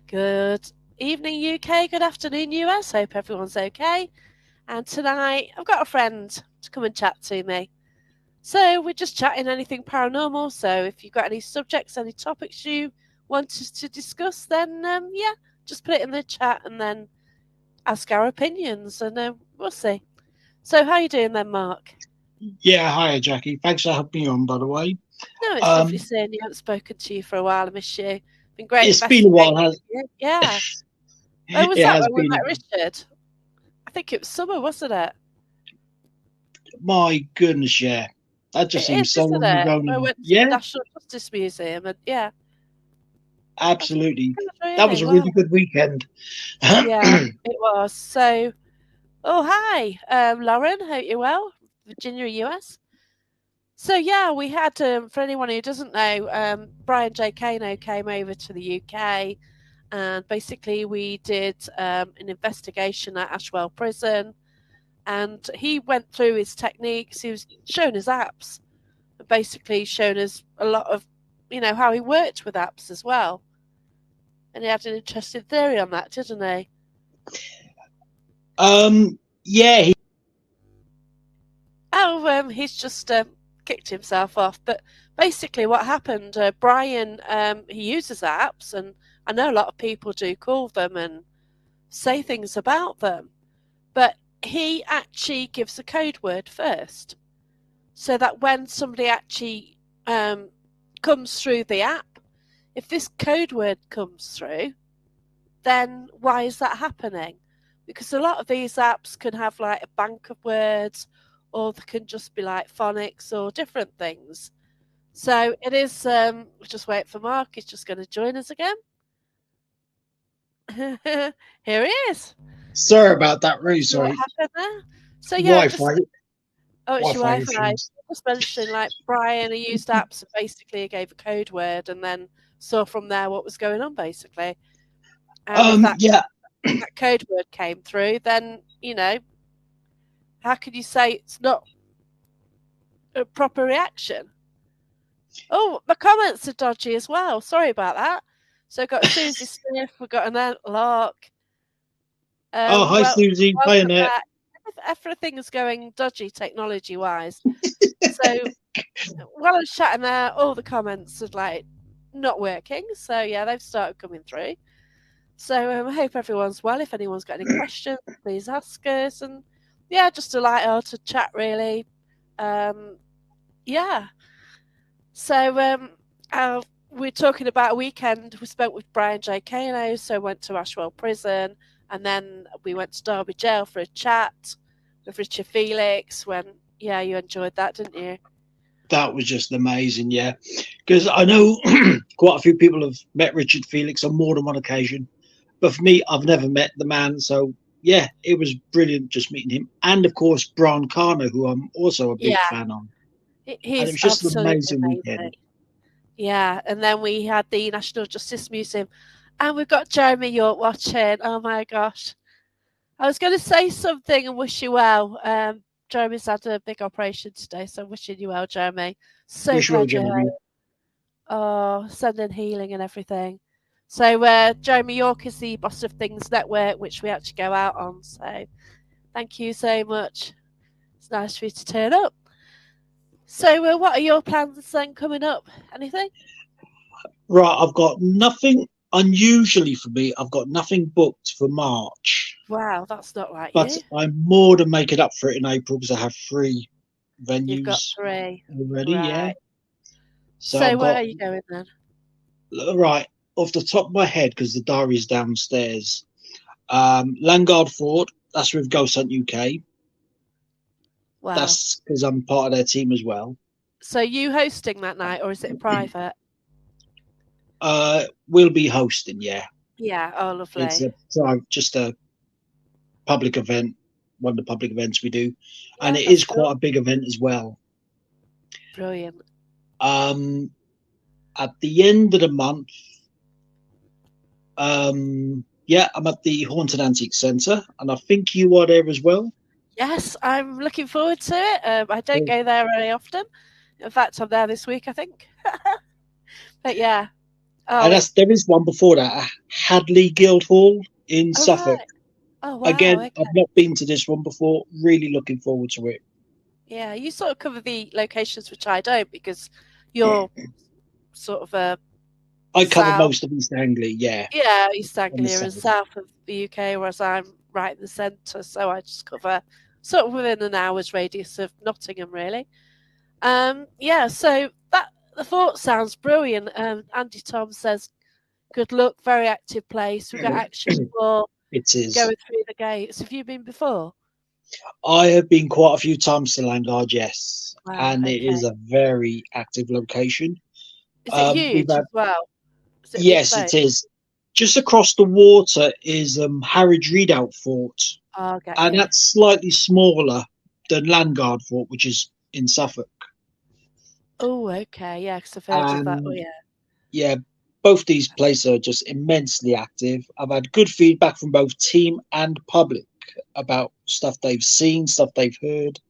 Good evening, UK. Good afternoon, US. Hope everyone's okay. And tonight, I've got a friend to come and chat to me. So we're just chatting anything paranormal. So if you've got any subjects, any topics you want us to discuss, then yeah, just put it in the chat and then ask our opinions, and we'll see. So how you doing then, Mark? Yeah, hiya, Jackie. Thanks for having me on, by the way. No, it's lovely Um, seeing you. I haven't spoken to you for a while. I miss you. Been great it's been a investigating while, has you. Yeah. Where was it? that Has when we been. met Richard? I think it was summer, wasn't it? My goodness, yeah. That just It seems is, so isn't long it? ago I now. went to the Yeah, National Justice Museum, and yeah, I think absolutely. it was That was really a wow. really good weekend. Yeah, it was. So, oh hi, Lauren. Hope you're well, Virginia, US. So yeah, we had for anyone who doesn't know, Brian J. Kano came over to the UK, and basically we did an investigation at Ashwell Prison, and he went through his techniques. He was showing his apps, and basically shown us a lot of, how he worked with apps as well. And he had an interesting theory on that, didn't he? yeah, Oh, he's just kicked himself off. But basically, what happened, Brian, he uses apps, and I know a lot of people do call them and say things about them. But he actually gives a code word first, so that when somebody actually comes through the app, if this code word comes through, then why is that happening? Because a lot of these apps can have like a bank of words, or they can just be like phonics or different things. So it is, we'll just wait for Mark. He's just going to join us again. Here he is. sorry about that. Really See what sorry. happened there? So yeah, just, Wi-Fi, oh, it's your Wi-Fi Wi Fi. issues. Just mentioning like Brian, he used apps and basically he gave a code word and then saw from there what was going on basically. And if Yeah. that code word came through, then how could you say it's not a proper reaction? Oh, my comments are dodgy as well. Sorry about that. So we've got Susie Smith, we've got Annette Lark. Oh, hi, Well, Susie. Hi, welcome Annette. back. Everything's going dodgy technology wise. So while I was chatting there, all the comments are like not working. So yeah, they've started coming through. So I hope everyone's well. If anyone's got any questions, please ask us. And yeah, just a light-hearted chat, really. Um, yeah. So we're talking about a weekend we spent with Brian J. Kano. So went to Ashwell Prison, and then we went to Derby Jail for a chat with Richard Felix. When yeah, you enjoyed that, didn't you? That was just amazing, yeah. Because I know quite a few people have met Richard Felix on more than one occasion. But for me, I've never met the man. So, yeah, it was brilliant just meeting him. And, of course, Brian Carner, who I'm also a big Yeah, fan of. And it he's was just an absolutely amazing amazing. weekend. Yeah, and then we had the National Justice Museum, and we've got Jeremy York watching. Oh my gosh. I was going to say something and wish you well. Jeremy's had a big operation today, so I'm wishing you well, Jeremy. So Wish you well, glad you're home. Jeremy. Oh, sending healing and everything. So, Jeremy York is the boss of Things Network, which we actually go out on. So, thank you so much. It's nice for you to turn up. So, what are your plans then coming up? Anything? Right, I've got nothing unusually for me. I've got nothing booked for March. Wow, that's not like But you. I'm more than making up for it in April because I have three You've got venues three. already, yeah. Right. So So, I've where got, are you going then? right, off the top of my head, because the diary's downstairs. Langard Ford, that's with Ghost Hunt UK. Wow. That's because I'm part of their team as well. So, you hosting that night, or is it private? We'll be hosting, yeah. Yeah. Oh, It's lovely. just a public event, one of the public events we do, and Yeah, it is that's cool. quite a big event as well. Brilliant. Um, at the end of the month, yeah, I'm at the Haunted Antique Centre, and I think you are there as well. Yes, I'm looking forward to it. I don't Oh, go there very often. In fact, I'm there this week, I think. But yeah. Oh, And there is one before that, Hadley Guildhall in oh Suffolk. right. Oh wow. Again, Okay. I've not been to this one before. Really looking forward to it. Yeah, you sort of cover the locations which I don't because you're sort of a I cover south. most of East Anglia, yeah, Yeah, East on the Anglia is south. south of the UK, whereas I'm right in the centre, so I just cover sort of within an hour's radius of Nottingham, really. Yeah, so that the fort sounds brilliant. Andy Tom says, "Good luck, very active place. We got action before It is. going through the gates." Have you been before? I have been quite a few times to Landguard, yes, Wow. and it Okay. is a very active location. Is it We've huge had, as well? Is it a big yes, place? it is. Just across the water is Harwich Redoubt Fort, Oh, I get and you. that's slightly smaller than Landguard Fort, which is in Suffolk. Oh, okay. Yeah, because I've heard of that. Oh, And yeah. yeah, both these places are just immensely active. I've had good feedback from both team and public about stuff they've seen, stuff they've heard,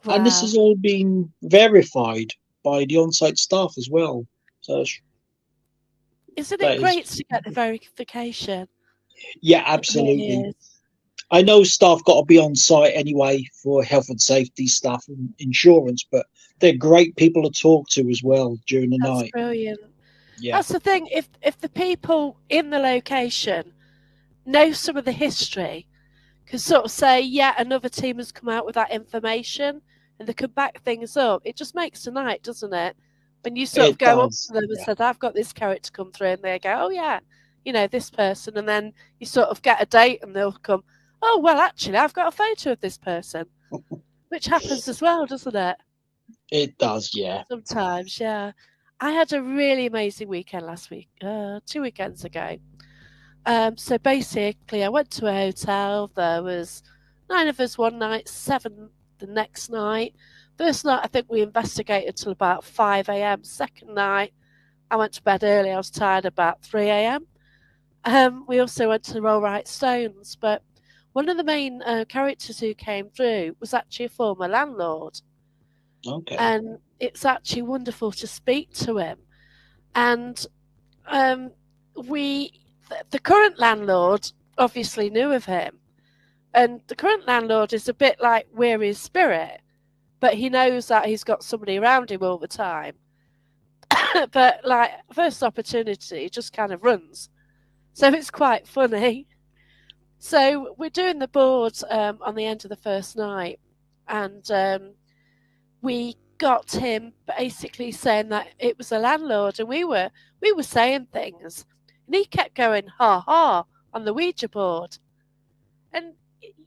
and this Wow. has all been verified by the on-site staff as well. So Isn't it that is, great to get the verification? yeah, It really absolutely. is. I know staff got to be on site anyway for health and safety stuff and insurance, but they're great people to talk to as well during the That's night. brilliant. Yeah, That's the thing. If the people in the location know some of the history, can sort of say, yeah, another team has come out with that information, and they can back things up. It just makes the night, doesn't it? When you sort of it go up does. to them and Yeah, said, I've got this character come through, and they go, oh yeah, this person, and then you sort of get a date, and they'll come, oh well, actually, I've got a photo of this person, which happens as well, doesn't it? it does. Yeah. Sometimes, yeah. I had a really amazing weekend last week, 2 weekends ago. So basically, I went to a hotel. There was 9 of us one night, 7 the next night. First night, I think we investigated till about 5 a.m. Second night, I went to bed early. I was tired about 3 a.m. We also went to the Roll Right Stones, but one of the main characters who came through was actually a former landlord, Okay. and it's actually wonderful to speak to him. And um, the current landlord obviously knew of him, and the current landlord is a bit like Weary's spirit, but he knows that he's got somebody around him all the time. But like first opportunity, he just kind of runs, so it's quite funny. So we're doing the board on the end of the first night, and we got him basically saying that it was a landlord, and we were saying things, and he kept going ha ha on the Ouija board, and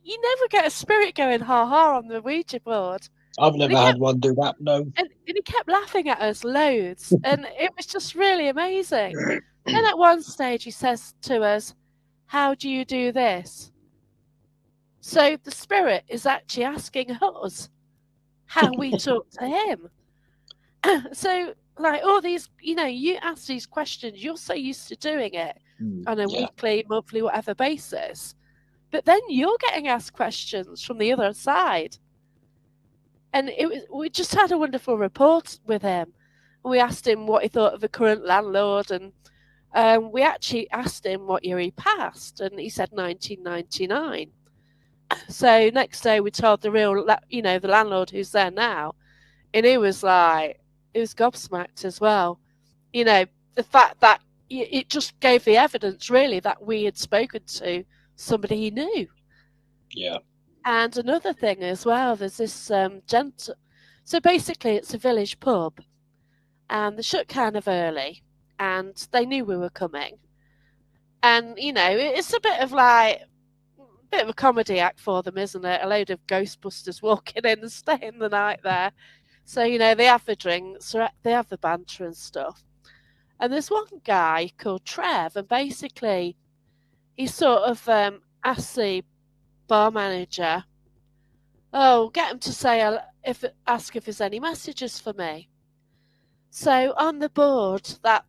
you never get a spirit going ha ha on the Ouija board, I've and he never had kept one do that. No. and he kept laughing at us loads, and it was just really amazing. Then at one stage he says to us, "How do you do this?" So the spirit is actually asking us how we talk to him. So like all these, you ask these questions, you're so used to doing it on a Yeah. weekly, monthly, whatever basis, but then you're getting asked questions from the other side. And we just had a wonderful report with him. We asked him what he thought of the current landlord, and we actually asked him what year he passed, and he said 1999. So next day we told the real, the landlord who's there now, and he was gobsmacked as well. The fact that it just gave the evidence really that we had spoken to somebody he knew. Yeah. And another thing as well, there's this gentle. So basically, it's a village pub, and they shut kind of early, and they knew we were coming. And it's a bit of a comedy act for them, isn't it? A load of Ghostbusters walking in and staying the night there. So they have the drinks, they have the banter and stuff. And there's one guy called Trev, and basically he sort of asked the bar manager, "Oh, get him to say ask if there's any messages for me." So on the board that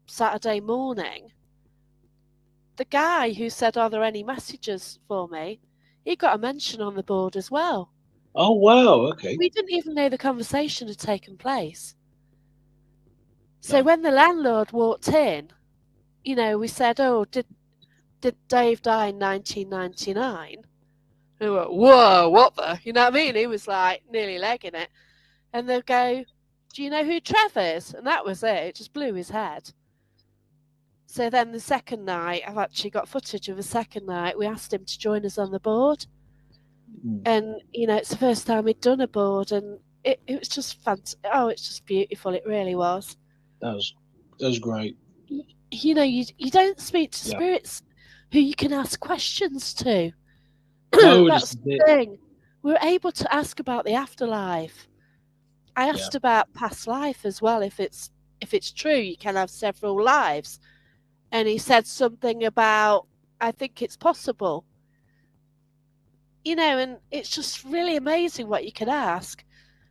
Saturday morning, the guy who said, "Are there any messages for me?" he got a mention on the board as well. Oh wow. Okay. We didn't even know the conversation had taken place. So Yeah. when the landlord walked in, we said, "Oh, did Dave die in 1999?" He went, "Whoa, what the?" You know what I mean? He was like nearly legging it. And they'll go, "Do you know who Trev is?" And that was it. It just blew his head. So then the second night, I've actually got footage of the second night. We asked him to join us on the board. Mm. And, it's the first time we'd done a board. And it was just fantastic. Oh, it's just beautiful. It really was. That was great. You don't speak to Yeah. spirits who you can ask questions to. No, this That's is the it. thing. We're able to ask about the afterlife. I Yeah. asked about past life as well. If it's true, you can have several lives. And he said something about, I think it's possible. And it's just really amazing what you can ask.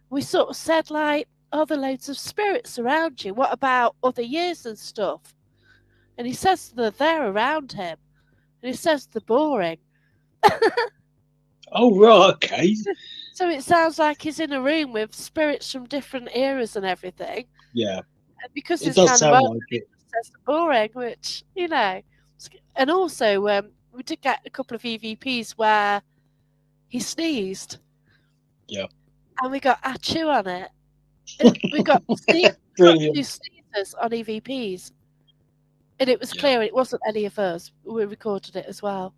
We sort of said, like, oh, there are loads of spirits around you. What about other years and stuff? And he says they're there around him. And he says they're boring. Oh, right. Okay. So it sounds like he's in a room with spirits from different eras and everything. Yeah. And because It it's does kind of sound old, like it it. says boring, which, And also, we did get a couple of EVPs where he sneezed. Yeah. And we got Achoo on it. We got two Brilliant. sneezers on EVPs. And it was Yeah. clear it wasn't any of us. We recorded it as well.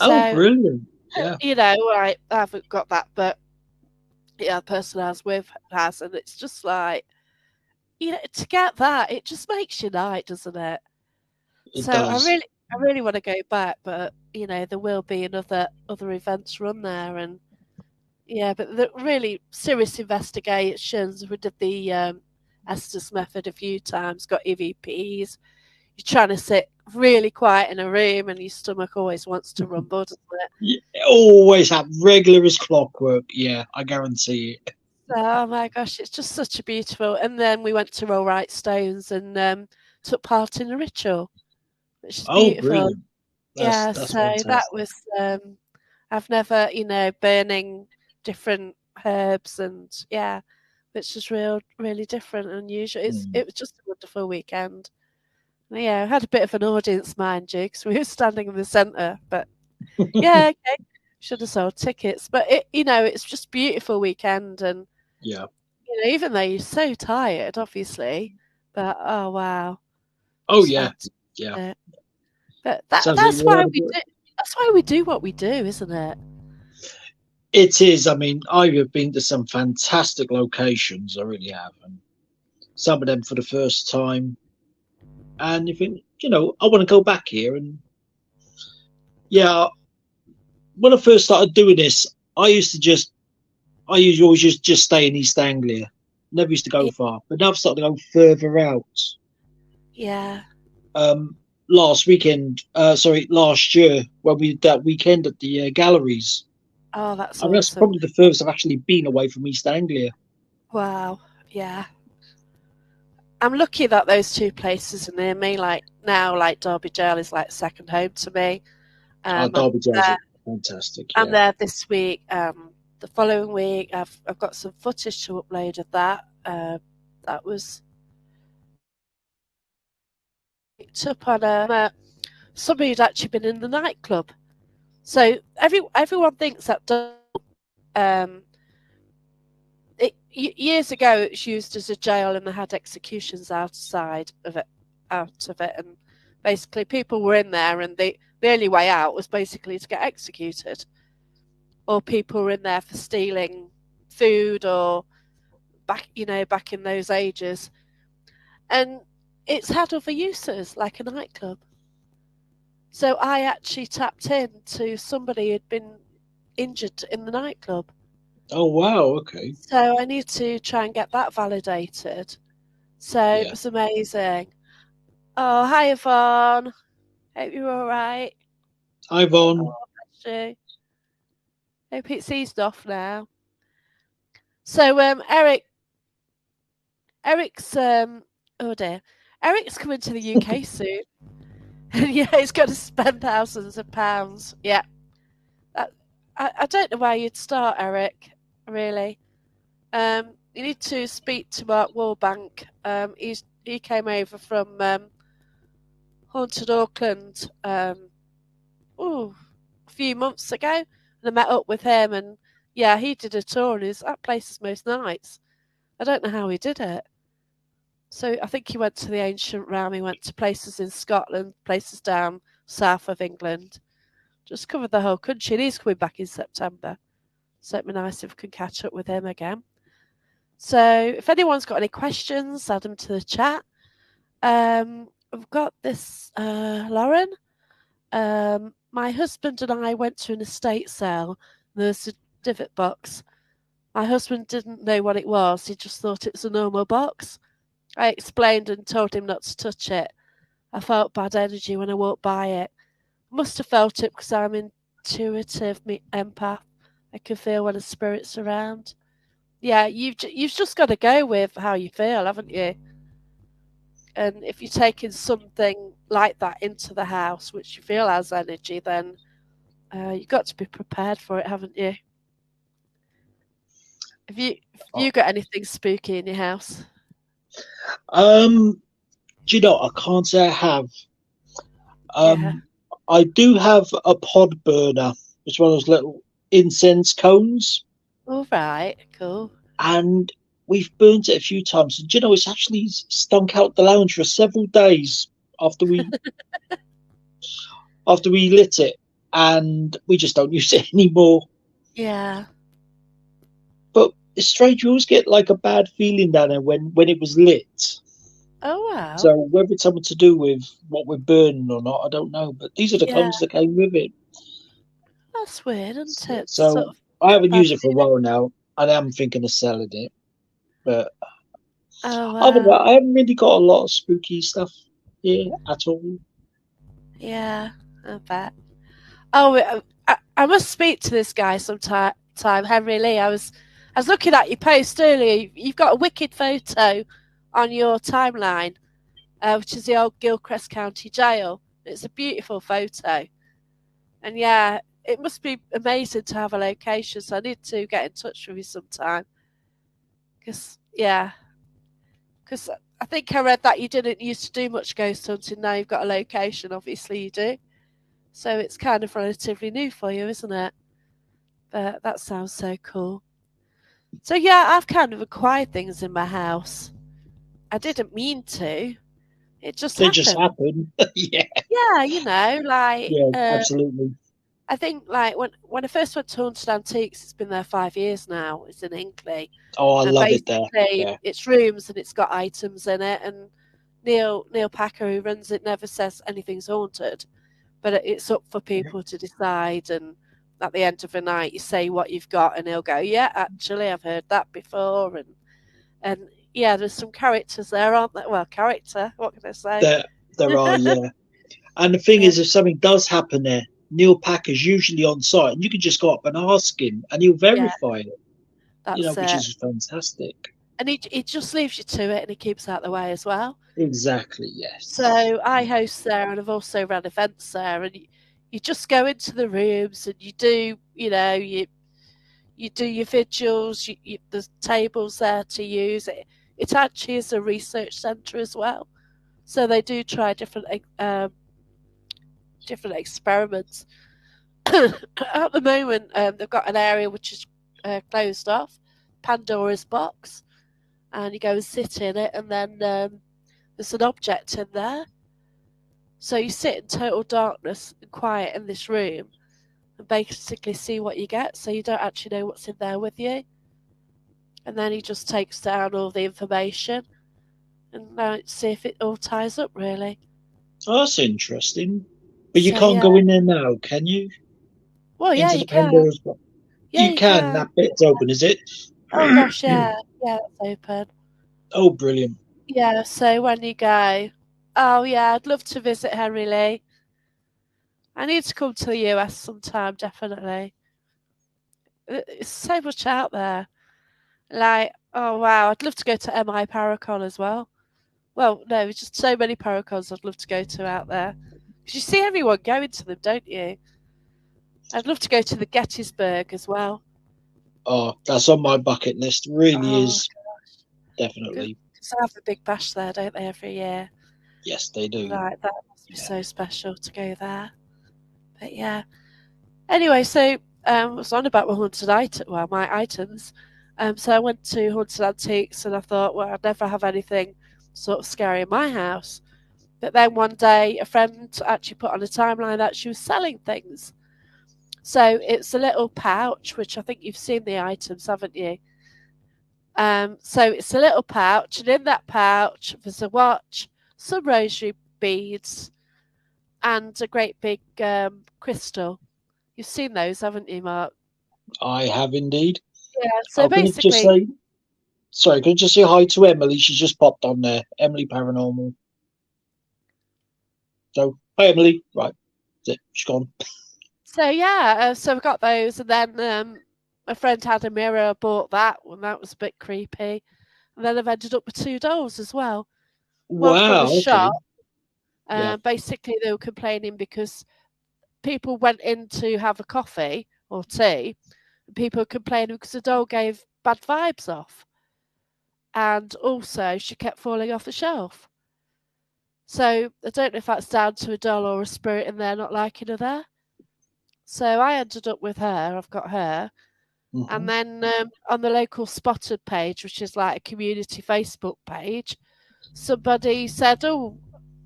Oh, So, brilliant. Yeah. I haven't got that, but yeah, the person I was with has, and it's just like, to get that, it just makes your night, doesn't it? It So does. I really want to go back, but there will be other events run there, and yeah, but the really serious investigations. We did the Estes method a few times, got EVPs. You're trying to sit really quiet in a room, and your stomach always wants to rumble, doesn't it? Yeah, always have regular as clockwork. Yeah, I guarantee it. So, oh my gosh, it's just such a beautiful. And then we went to Roll Right Stones and took part in a ritual, which is Oh, beautiful. brilliant. Yeah, That's so that fantastic. was. I've never, burning different herbs and yeah, which was really different and unusual. Mm. It was just a wonderful weekend. Yeah, I had a bit of an audience, mind you, because we were standing in the centre. But yeah, okay, should have sold tickets. But it's just beautiful weekend, and Yeah. even though you're so tired, obviously, but oh wow, Oh, just yeah. Yeah. fantastic. But Sounds like that's you why had a we good. do. That's why we do what we do, isn't it? It is. I mean, I have been to some fantastic locations. I really have. And some of them for the first time. And you think, I want to go back here. And yeah, when I first started doing this, I used to always just stay in East Anglia. Never used to go Yeah. far. But now I've started to go further out. Yeah. Um, last year, when we did that weekend at the galleries. Oh, that's I mean, that's awesome. probably the furthest I've actually been away from East Anglia. Wow. Yeah. I'm lucky that those two places are near me. Like now, like Derby Jail is like second home to me. Oh, I'm Derby Jail's there. fantastic. I'm Yeah. there this week. The following week, I've got some footage to upload of that. That was picked up on somebody who'd actually been in the nightclub. So everyone thinks that um, years ago it was used as a jail and they had executions outside of it, and basically people were in there and the only way out was basically to get executed, or people were in there for stealing food or back in those ages, and it's had other uses like a nightclub. So I actually tapped in to somebody who'd been injured in the nightclub. Oh, wow. Okay. So I need to try and get that validated. So it Yeah. was amazing. Oh, hi, Yvonne. Hope you're all right. Ivon. Oh, bless you. Hope it's eased off now. So, Eric's, oh dear, Eric's coming to the UK soon. Yeah, he's got to spend thousands of pounds. Yeah. I don't know where you'd start, Eric, really. You need to speak to Mark Warbank. He came over from Haunted Auckland a few months ago, and I met up with him. And yeah, he did a tour, and that place is most nights. I don't know how he did it. So I think he went to the ancient realm. He went to places in Scotland, places down south of England. Just covered the whole country. And he's coming back in September. So it'd be nice if we could catch up with him again. So if anyone's got any questions, add them to the chat. I've got this, Lauren. My husband and I went to an estate sale. There's a divot box. My husband didn't know what it was. He just thought it was a normal box. I explained and told him not to touch it. I felt bad energy when I walked by it. I must have felt it because I'm intuitive, empath. I can feel when a spirit's around. Yeah, you've just got to go with how you feel, haven't you? And if you're taking something like that into the house, which you feel has energy, then you've got to be prepared for it, haven't you? Have you got anything spooky in your house? Do you know? I can't say I have. Yeah. I do have a pod burner. It's one of those little incense cones, All right. Cool. and we've burnt it a few times. And do you know? It's actually stunk out the lounge for several days after we lit it, and we just don't use it anymore. Yeah. But it's strange. You always get like a bad feeling down there when it was lit. Oh wow. So whether it's something to do with what we're burning or not, I don't know. But these are the Yeah. cones that came with it. That's weird, isn't it? Sort So of I haven't bad used it for a feeling. while now, and I'm thinking of selling it. But Oh other than wow. that, I haven't really got a lot of spooky stuff here at all. Yeah. I bet. Oh, I must speak to this guy sometime. Henry Lee. I was looking at your post earlier. You've got a wicked photo on your timeline, which is the old Gilchrist County Jail. It's a beautiful photo, and yeah, it must be amazing to have a location. So I need to get in touch with you sometime, because I think I read that you didn't used to do much ghost hunting. Now you've got a location. Obviously, you do. So it's kind of relatively new for you, isn't it? But that sounds so cool. So yeah, I've kind of acquired things in my house. I didn't mean to. It just They just happened. happen. Yeah, Yeah, like yeah, absolutely. I think like when I first went to Haunted Antiques, it's been there 5 years now. It's in Hinkley, Oh, I and love it there. basically Yeah, it's rooms and it's got items in it. And Neil Packer, who runs it, never says anything's haunted, but it's up for people to decide. And at the end of the night, you say what you've got, and he'll go, "Yeah, actually, I've heard that before." And yeah, there's some characters there, aren't there? Well, character, what can I say? there, there are. Yeah, and the thing Yeah, is, if something does happen there, Neil Packer's usually on site, and you can just go up and ask him, and he'll yeah, verify it. that's Which it. is fantastic. And he just leaves you to it, and he keeps out the way as well. Exactly. Yes. So I host there, and I've also run events there, and you just go into the rooms and you do, you do your vigils. There's tables there to use. It actually is a research centre as well, so they do try different experiments. At the moment, they've got an area which is closed off, Pandora's box, and you go and sit in it, and then there's an object in there. So you sit in total darkness and quiet in this room and basically see what you get. So you don't actually know what's in there with you. And then he just takes down all the information and see if it all ties up, really. Oh, that's interesting. But you So can't yeah, go in there now, can you? well, yeah, Into you the can. Pandora's box. Yeah, You you can. can. That bit's open, is it? Oh gosh, yeah, yeah, that's open. Oh, brilliant. Yeah, so when you go, oh yeah, I'd love to visit Henry Lee. I need to come to the US sometime, definitely. It's so much out there. Like, oh wow, I'd love to go to MI Paracon as well. Well, no, it's just so many Paracons I'd love to go to out there. Because you see everyone going to them, don't you? I'd love to go to the Gettysburg as well. Oh, that's on my bucket list. Really Oh, is. Definitely. So have a big bash there, don't they, every year? Yes, they do. Right, that must be Yeah. so special to go there. But yeah. Anyway, so I was on about my haunted item, well, my items. So I went to Haunted Antiques, and I thought, well, I'd never have anything sort of scary in my house. But then one day, a friend actually put on a timeline that she was selling things. So it's a little pouch, which I think you've seen the items, haven't you? So it's a little pouch, and in that pouch there's a watch, some rosary beads, and a great big crystal. You've seen those, haven't you, Mark? I have indeed. Yeah. So Oh, can I just basically, say, sorry, can I just say hi to Emily? She's just popped on there. Emily Paranormal. So, hi, Emily. Right, that's it. She's gone. so yeah, so we got those, and then a friend had a mirror. I bought that, and that was a bit creepy. And then I've ended up with two dolls as well. One from a Wow, shop. okay. Yeah. Basically, they were complaining because people went in to have a coffee or tea, and people were complaining because the doll gave bad vibes off, and also she kept falling off the shelf. So I don't know if that's down to a doll or a spirit in there not liking her there. So I ended up with her. I've got her. And Hmm. then on the local spotted page, which is like a community Facebook page, somebody said, "Oh,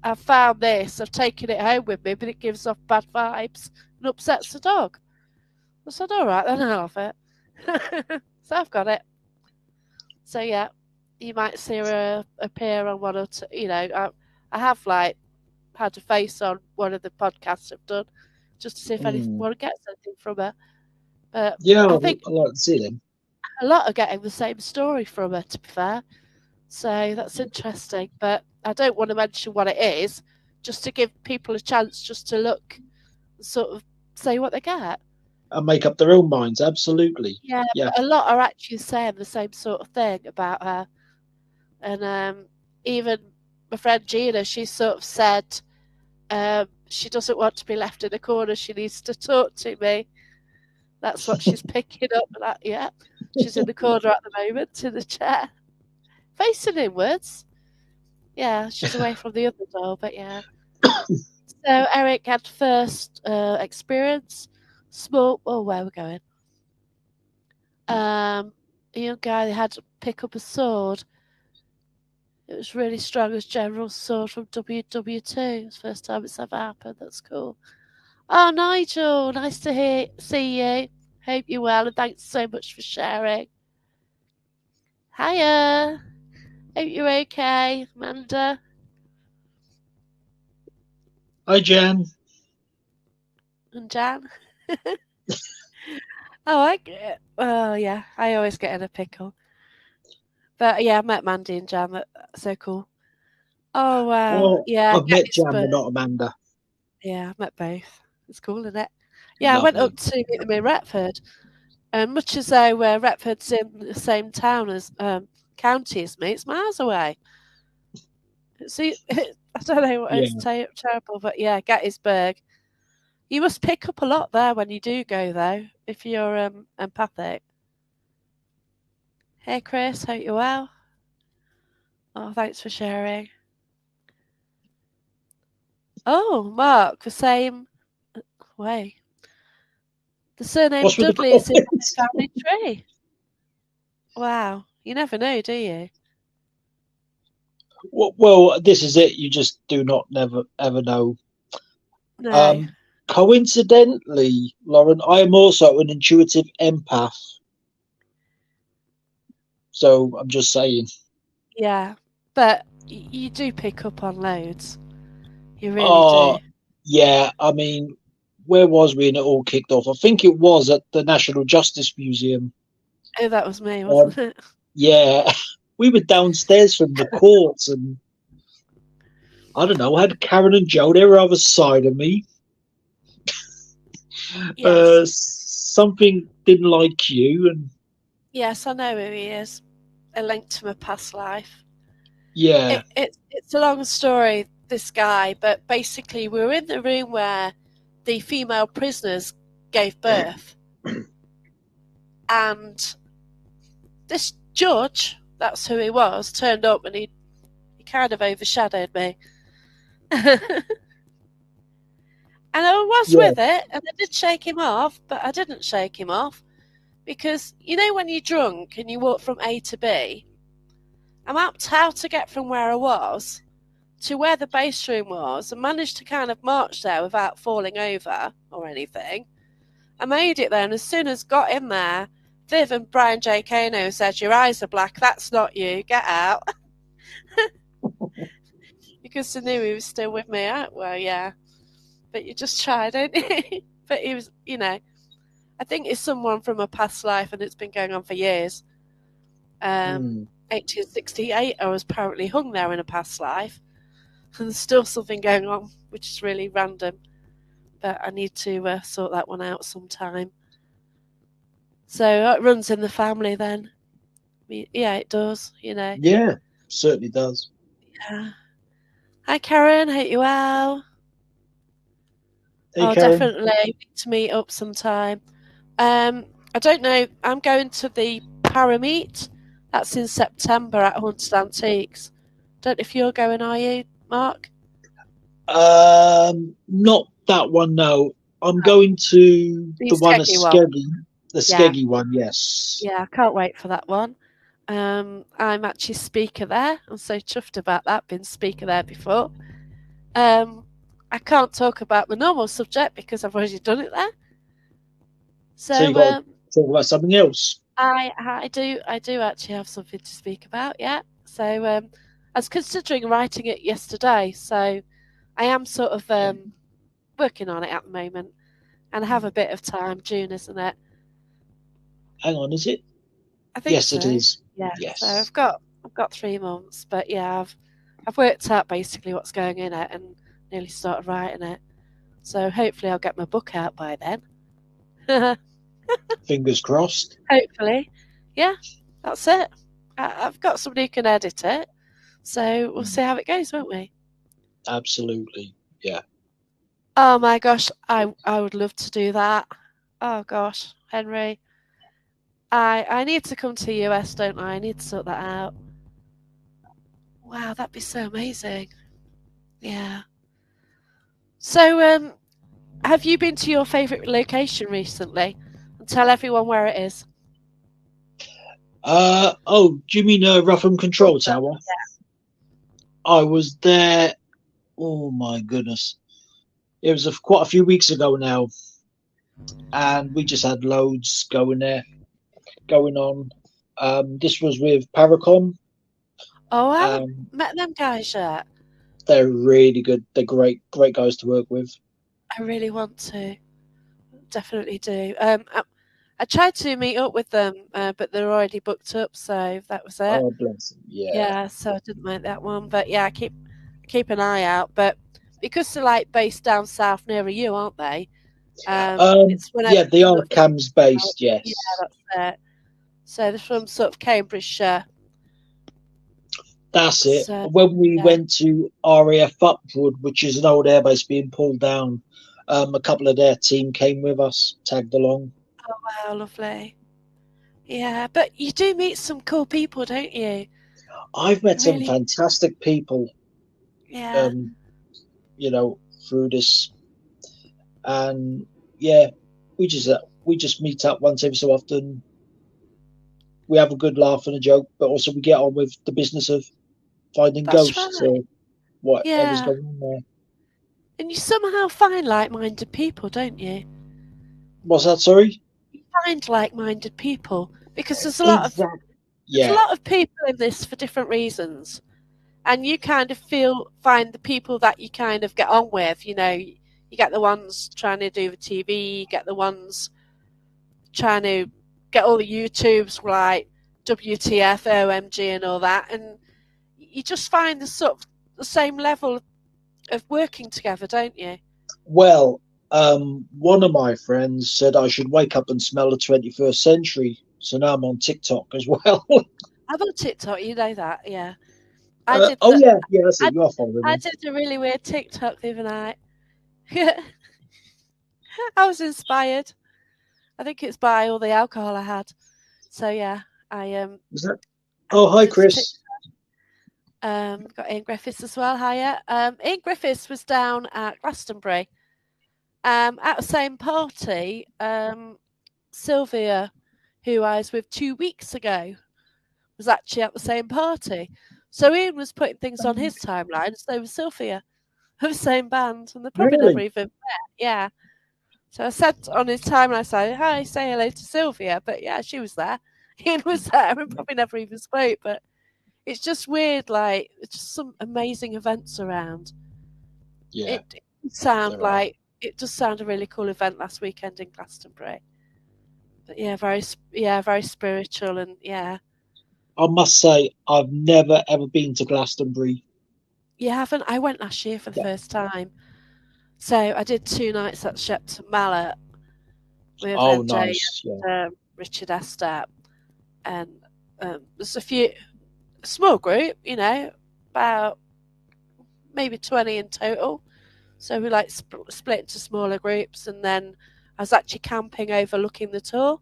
I've found this. I've taken it home with me, but it gives off bad vibes and upsets the dog." I said, "All right, then I'll have it." So I've got it. So yeah, you might see her appear on one or two. I have like had a face on one of the podcasts I've done, just to see if Mm. anyone gets anything from her. But Yeah, I think I like to see them. a lot are getting the same story from her, to be fair. So that's interesting. But I don't want to mention what it is, just to give people a chance just to look and sort of say what they get. And make up their own minds. Absolutely. Yeah, Yeah. but a lot are actually saying the same sort of thing about her. And even my friend Gina, she sort of said she doesn't want to be left in a corner. She needs to talk to me. That's what she's picking up. That yeah, she's in the corner at the moment in the chair, facing inwards. Yeah, she's away from the other door, but yeah. So Eric had first experience. Small. Oh, where we're going? A young guy had to pick up a sword. It was really strong as General Sword from WW2. It's the first time it's ever happened. That's cool. Oh, Nigel, nice to see you. Hope you're well, and thanks so much for sharing. Hiya. Hope you're okay, Amanda Hi, Jan. and Jan. Oh, I get it. Oh, yeah, I always get in a pickle. But yeah, I met Mandy and Jan. That's so cool. Oh, wow. Oh, Yeah, I've met Jan, Gettysburg. but not Amanda. Yeah, I've met both. It's cool, isn't it? Yeah, I went Lovely. up to meet them in Retford. And much as though Retford's in the same town as county as me, it's miles away. See, I don't know what Yeah. it's terrible, but yeah, Gettysburg. You must pick up a lot there when you do go, though, if you're empathic. Hey, Chris, hope you're well. Oh, thanks for sharing. Oh, Mark, the same way. The surname What's with the Dudley is in comments? my family tree. Wow, you never know, do you? Well, this is it. You just do not never ever know. No. Um, Coincidentally, Lauren, I am also an intuitive empath. So I'm just saying. Yeah, but you do pick up on loads. You really Oh, do. yeah. I mean, where was we when it all kicked off? I think it was at the National Justice Museum. Oh, that was me, Um, wasn't it? yeah, we were downstairs from the courts, and I don't know. I had Karen and Joe. They were other side of me. Yes. Something didn't like you, and Yes, I know who he is. A link to my past life. yeah. It's a long story, this guy, but basically we were in the room where the female prisoners gave birth, and this judge. that's who he was, turned up, and he kind of overshadowed me. And I was Yeah. with it, and I did shake him off, but I didn't shake him off because when you're drunk and you walk from A to B, I mapped how to get from where I was to where the base room was and managed to kind of march there without falling over or anything. I made it there, and as soon as got in there, Viv and Brian J. Kano said, "Your eyes are black, that's not you, get out." Because they knew he was still with me. Well, yeah, but you just try, don't you? But he was, I think it's someone from a past life, and it's been going on for years. 1868, I was apparently hung there in a past life, and there's still something going on, which is really random. But I need to sort that one out sometime. So it runs in the family then. Yeah, it does, Yeah, certainly does. Yeah. Hi, Karen. Hope you well. Hey, Oh, Karen. definitely need to meet up sometime. I don't know. I'm going to the Parameet. That's in September at Haunted Antiques. Don't know if you're going, are you, Mark? Not that one. No, I'm going to The the one at Skeggy one. Skeggy, the Yeah. Skeggy one. Yes. Yeah, I can't wait for that one. I'm actually speaker there. I'm so chuffed about that. Been speaker there before. I can't talk about the normal subject because I've already done it there. So you So got to talk about something else. I do actually have something to speak about. Yeah. So I was considering writing it yesterday. So I am sort of working on it at the moment, and I have a bit of time. June, isn't it? Hang on, is it? I think Yes, it so. is. Yeah. So Yes. I've got 3 months, but yeah, I've worked out basically what's going in it and nearly started writing it. So hopefully I'll get my book out by then. Fingers crossed. Hopefully. Yeah, that's it. I've got somebody who can edit it. So we'll see how it goes, won't we? Absolutely. Yeah. Oh my gosh, I would love to do that. Oh gosh, Henry. I need to come to the US, don't I? I need to sort that out. Wow, that'd be so amazing. Yeah. So have you been to your favourite location recently? And tell everyone where it is. Oh, do you mean Rougham Control Awesome. Tower? I was there. Oh my goodness. It was quite a few weeks ago now, and we just had loads going on. This was with Paracom. Oh, I haven't Um, met them guys yet. they're really good. They're great guys to work with. I really want to. Definitely do. I tried to meet up with them, but they're already booked up, so that was it. Oh, bless them. Yeah. Yeah, so I didn't make that one. But yeah, I keep an eye out. But because they're like based down south nearer you, aren't they? It's whenever Yeah, they you are look. Cams based. Yeah, Yes, that's it. So they're from sort of Cambridgeshire. that's it. So When we yeah. went to RAF Upwood, which is an old airbase being pulled down, a couple of their team came with us, tagged along. Oh wow, lovely. Yeah, but you do meet some cool people, don't you? I've met some Really? fantastic people, Yeah. um, you know, through this, and yeah, we just meet up once every so often. We have a good laugh and a joke, but also we get on with the business of finding That's ghosts right. or whatever's Yeah. going on there. And you somehow find like-minded people, don't you? What's that? Sorry. You find like-minded people because Exactly. there's a Yeah. lot of people in this for different reasons, and you kind of find the people that you kind of get on with. You get the ones trying to do the TV, you get the ones trying to get all the YouTubes like WTF, OMG, and all that, and you just find the sort of the same level of working together, don't you? Well, one of my friends said I should wake up and smell the 21st century. So now I'm on TikTok as well. I'm on TikTok, you know that, yeah. I did Oh the yeah, yeah, that's I, it. You are following I me. did a really weird TikTok the other night. I was inspired. I think it's by all the alcohol I had. So yeah, I Is that? Oh, hi, Just Chris. got Ian Griffiths as well. Hiya. Ian Griffiths was down at Glastonbury. At the same party, Sylvia, who I was with 2 weeks ago, was actually at the same party. So Ian was putting things on his timeline, so was Sylvia of the same band, and they probably never Really? even met. Yeah. So I said on his timeline, I said, "Hi, say hello to Sylvia." But yeah, she was there. Ian was there, and probably never even spoke. But it's just weird, like it's just some amazing events around. Yeah, It sound there are. like it just sounded a really cool event last weekend in Glastonbury. But yeah, very spiritual, and yeah. I must say, I've never ever been to Glastonbury. You haven't? I went last year for the first time. So I did 2 nights at Shepton Mallet with Oh, MJ nice. Yeah, and Richard Estep, and there's a small group, about maybe 20 in total. So we like split into smaller groups, and then I was actually camping overlooking the tour,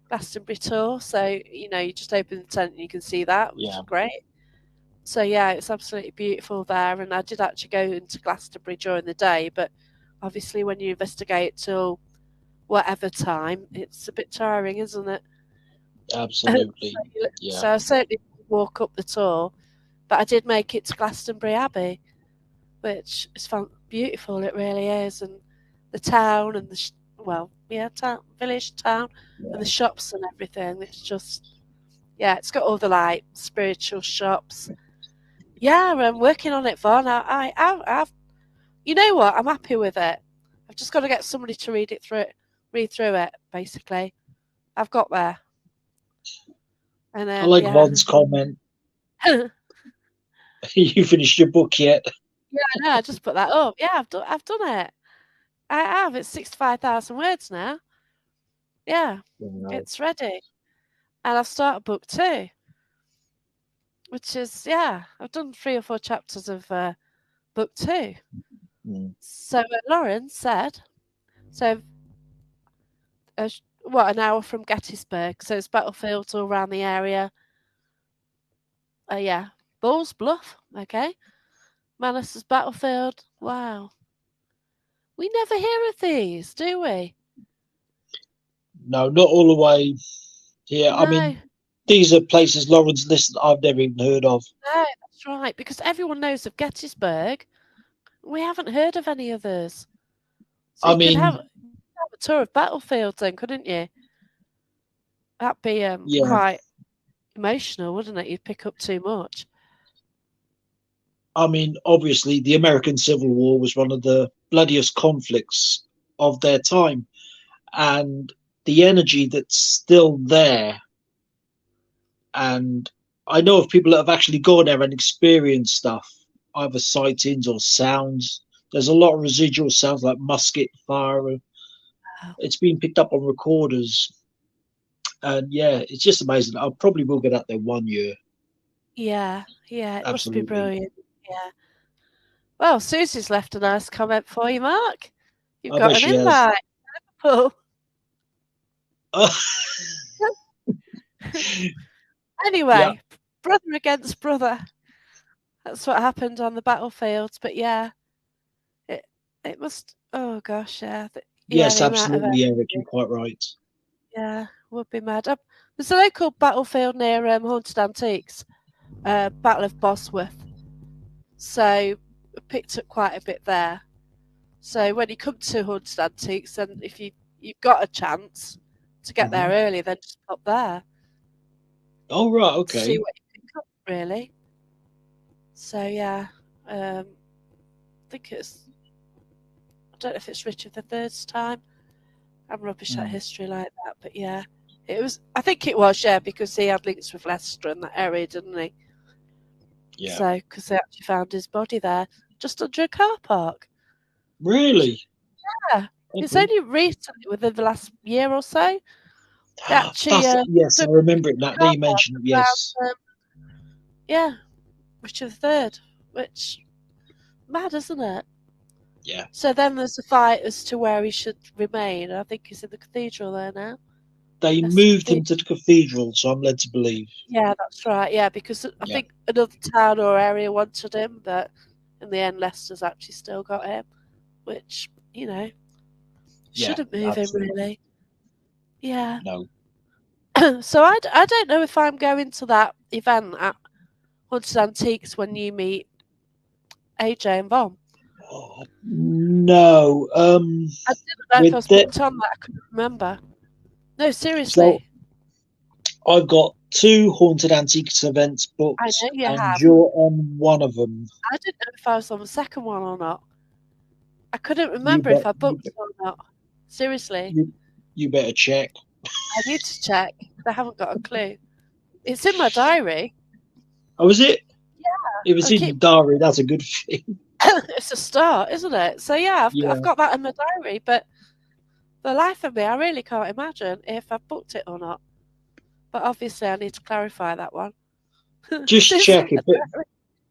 Glastonbury tour. So you just open the tent and you can see that, which is yeah, great. So yeah, it's absolutely beautiful there, and I did actually go into Glastonbury during the day, but obviously when you investigate till whatever time, it's a bit tiring, isn't it? absolutely. Yeah, So I certainly didn't walk up the tour, but I did make it to Glastonbury Abbey, which is beautiful. It really is, and the town and town, village, town, and the yeah. shops and everything. It's just it's got all the like spiritual shops. Yeah, I'm working on it, Vaughn. I've, you know what? I'm happy with it. I've just got to get somebody to read through it. Basically, I've got there, and I then like Von's comment. yeah, You finished your book yet? I know. I just put that up. Yeah, I've done it. I have. It's 65,000 words now. Yeah, No. it's ready, and I've started book 2, which is I've done 3 or 4 chapters of book 2. Mm. So Lauren said, so an hour from Gettysburg, so it's battlefields all around the area. Yeah, Bulls Bluff, okay. Manassas battlefield. Wow, we never hear of these, do we? No, not all the way here. I No, mean, these are places Lawrence listed I've never even heard of. no, that's right. Because everyone knows of Gettysburg, we haven't heard of any others. So I you could have mean, a tour of battlefields, then, couldn't you? That'd be yeah, quite emotional, wouldn't it? You'd pick up too much. I mean, obviously, the American Civil War was one of the bloodiest conflicts of their time, and the energy that's still there. And I know of people that have actually gone there and experienced stuff, either sightings or sounds. There's a lot of residual sounds like musket fire. Wow. It's been picked up on recorders, and yeah, it's just amazing. I probably will get out there one year. Yeah, it must be Absolutely. brilliant. Yeah. Well, Susie's left a nice comment for you, Mark. You've I bet got an she has. invite. Oh. Yeah. Anyway, brother against brother. That's what happened on the battlefields. But yeah, it it must. Oh gosh, yeah, Yes, the amount of absolutely, Eric. You're quite right. would be mad. There's a local battlefield near Haunted Antiques, Battle of Bosworth. So we picked up quite a bit there. So when you come to Haunted Antiques, and if you've got a chance to get there Hmm. early, then just pop there Oh, right. to see Okay. what you pick up, really. So yeah, I think it's. I don't know if it's Richard the Third's time. I'm rubbish at Mm. history like that, but yeah, it was. I think it was because he had links with Leicester and that area, didn't he? Yeah. So because they actually found his body there, just under a car park. Which, Really? yeah, it's Okay. only recently, within the last year or so, they actually That's yes, I dug remember it. Now a that car you park mentioned it, yes. around. Yeah, Richard the Third, which mad, isn't it? Yeah. So then there's a fight as to where he should remain. I think he's in the cathedral there now. They Leicester moved him Cathedral. to the cathedral, so I'm led to believe. Yeah, that's right. Yeah, because I Yeah, think another town or area wanted him, but in the end, Leicester's actually still got him, which yeah, shouldn't move him absolutely. really. Yeah. No. So I don't know if I'm going to that event at Haunted Antiques when you meet AJ and Vom. No. I didn't know if I With was that, booked on that. I couldn't remember. No, so seriously. I've got two haunted antiques events I booked, know you and have. you're on one of them. I didn't know if I was on the second one or not. I couldn't You remember if bet. I booked or not. Seriously. You, you better check. I need to check. I haven't got a clue. It's in my diary. Oh, was it? It was I in your keep diary. That's a good thing. it's a start, isn't it? So yeah, I've Yeah. got that in my diary, but for the life of me, I really can't imagine if I've booked it or not. But obviously, I need to clarify that one. Just It's in check my it. But diary.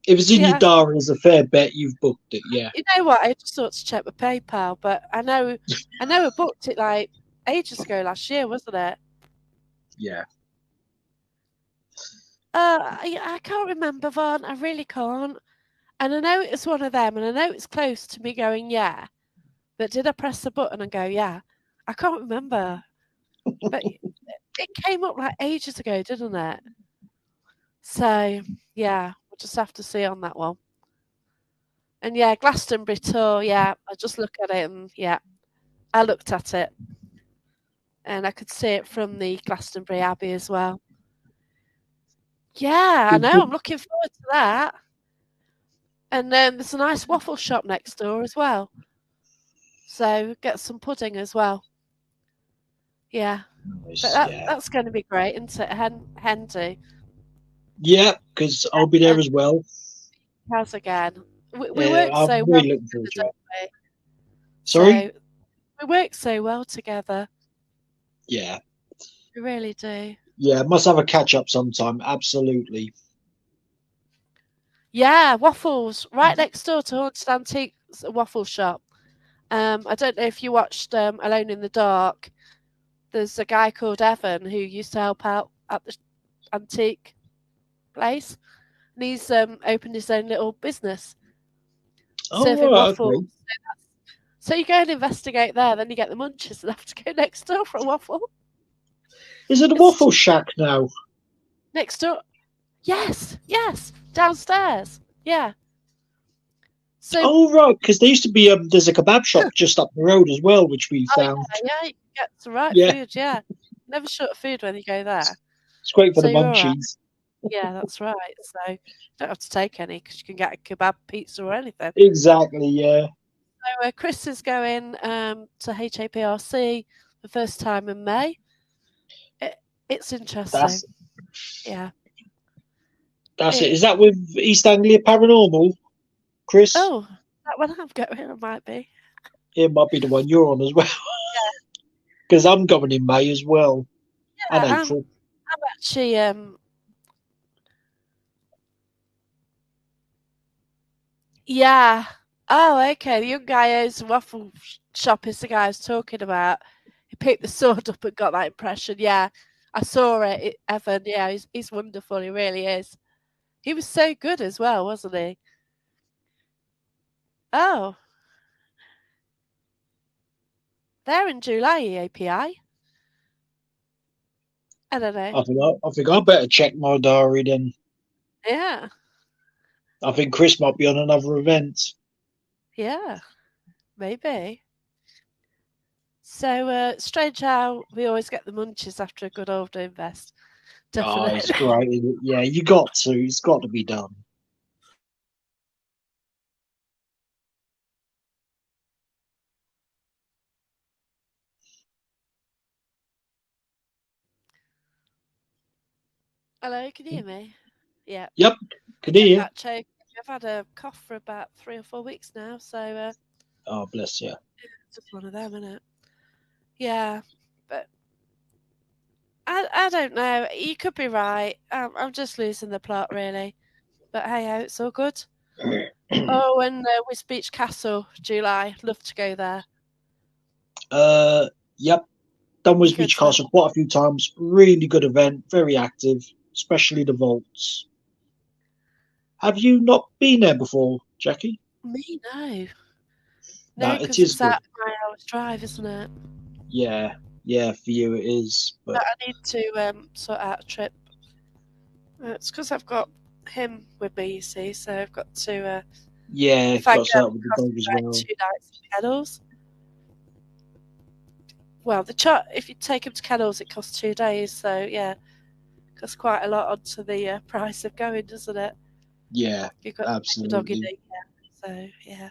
if it's in your Yeah, diary, it's a fair bet you've booked it. Yeah. you know what? I just ought to check my PayPal, but I know I booked it like ages ago last year, wasn't it? Yeah. I can't remember, Vaughn. I really can't. And I know it's one of them, and I know it's close to me going, yeah. But did I press the button and go, yeah? I can't remember. But it came up like ages ago, didn't it? So, yeah, we'll just have to see on that one. And yeah, Glastonbury tour, yeah, I just look at it and yeah, I looked at it and I could see it from the Glastonbury Abbey as well. Yeah, I know, I'm looking forward to that. And there's a nice waffle shop next door as well. So get some pudding as well. Yeah. But Nice. Yeah. that's going to be great, isn't it? Hendy. Yeah, because I'll be there And as well. Kaz again. We work I'm so well really looking forward together, to it. don't we? Sorry? So we work so well together. Yeah. We really do. Yeah, must have a catch up sometime. Absolutely. Yeah, waffles right next door to Haunted Antiques, a waffle shop. I don't know if you watched Alone in the Dark. There's a guy called Evan who used to help out at the antique place, and he's opened his own little business Oh, serving right, waffles. okay. So you go and investigate there, then you get the munchies and have to go next door for a waffle. Is it a It's waffle shack now? next door. Yes, yes, downstairs. Yeah. So, Oh, right, because there used to be there's a kebab shop just up the road as well, which we oh found. yeah, you can get some right Yeah, food. Yeah, never short of food when you go there. it's great for So the you're all right. munchies. Yeah, that's right. So you don't have to take any because you can get a kebab, pizza, or anything. Exactly, yeah. So Chris is going to HAPRC the first time in May. It's interesting. That's Yeah. that's it. It, Is that with East Anglia Paranormal, Chris? oh, that one I'm going. It might be. It might be the one you're on as well, because I'm going in May as well, and Yeah, April. I'm actually yeah. Oh, okay. The young guy who's a waffle shop is the guy I was talking about. He picked the sword up and got that impression. Yeah, I saw it. Evan. Yeah, he's wonderful. He really is. He was so good as well, wasn't he? Oh, they're in July, EAPI. I don't know. I think I better check my diary then. Yeah, I think Chris might be on another event. yeah, maybe. So strange how we always get the munchies after a good old invest. Oh, it's Definitely. great. Yeah, you got to. It's got to be done. Hello, can you hear me? Yeah. Yep, could Forget hear. that choke. I've had a cough for about 3 or 4 weeks now, so Oh, bless you. it's just one of them, isn't it? Yeah, but I don't know. You could be right. I'm just losing the plot, really. But hey, ho, it's all good. Oh, and West Beach Castle, July. Love to go there. uh, yep. Done with Good. Beach Castle quite a few times. Really good event, very active, especially the vaults. Have you not been there before, Jackie? Me, no. No, No, it because is it's good. out of my hour's drive, isn't it? Yeah, yeah, for you it is. But But I need to sort out a trip. It's because I've got him with me, you see, so I've got to, yeah, if I got go, out it with the costs dog me as like well. 2 nights in kennels. Well, if you take him to kennels, it costs 2 days, so yeah, it costs quite a lot onto the price of going, doesn't it? Yeah, You've got to take the dog in absolutely. there, so yeah.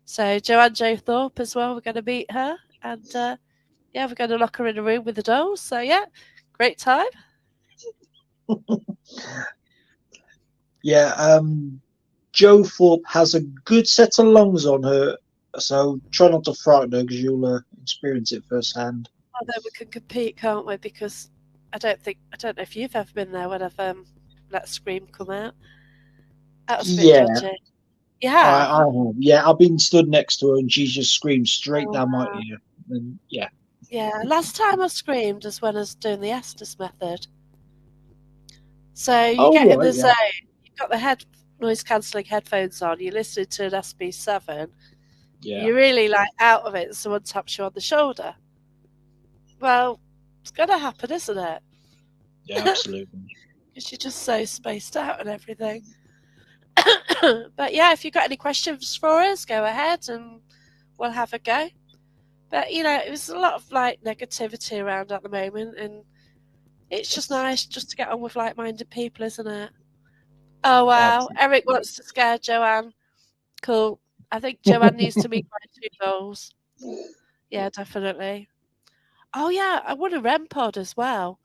So Joanne Joe Thorpe as well, we're going to meet her, and yeah, we're going to lock her in a room with the dolls, so yeah, great time. Yeah, Joe Thorpe has a good set of lungs on her, so try not to frighten her because you'll experience it firsthand. Although we can compete, can't we? Because I don't know if you've ever been there when I've let Scream come out. That was a bit Yeah, dodgy. You have? I have. Yeah, I've been stood next to her and she just screamed straight Oh, down my wow. ear. And yeah. Yeah, last time I screamed was when I was doing the Estes method. So you Oh get in right, the yeah, zone, you've got the noise cancelling headphones on, you're listening to an SB7, yeah, you're really like out of it, and someone taps you on the shoulder. Well, it's going to happen, isn't it? yeah, absolutely. Because you're just so spaced out and everything. But yeah, if you've got any questions for us, go ahead and we'll have a go. But you know, it was a lot of like negativity around at the moment, and it's just nice just to get on with like-minded people, isn't it? Oh wow, Absolutely. Eric wants to scare Joanne. Cool. I think Joanne needs to meet my 2 goals. Yeah, definitely. Oh yeah, I won a REM pod as well.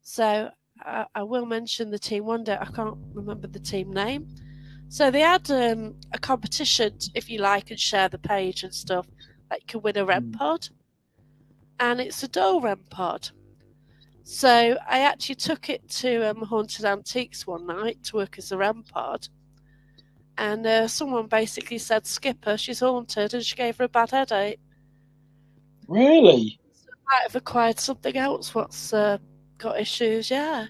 So I will mention the team one day. I can't remember the team name. So they had a competition, if you like, and share the page and stuff. Like you can win a REM Mm. pod, and it's a doll REM pod. So I actually took it to Haunted Antiques one night to work as a REM pod, and someone basically said, "Skip her, she's haunted," and she gave her a bad headache. Really? So I might have acquired something else. What's got issues? Yeah,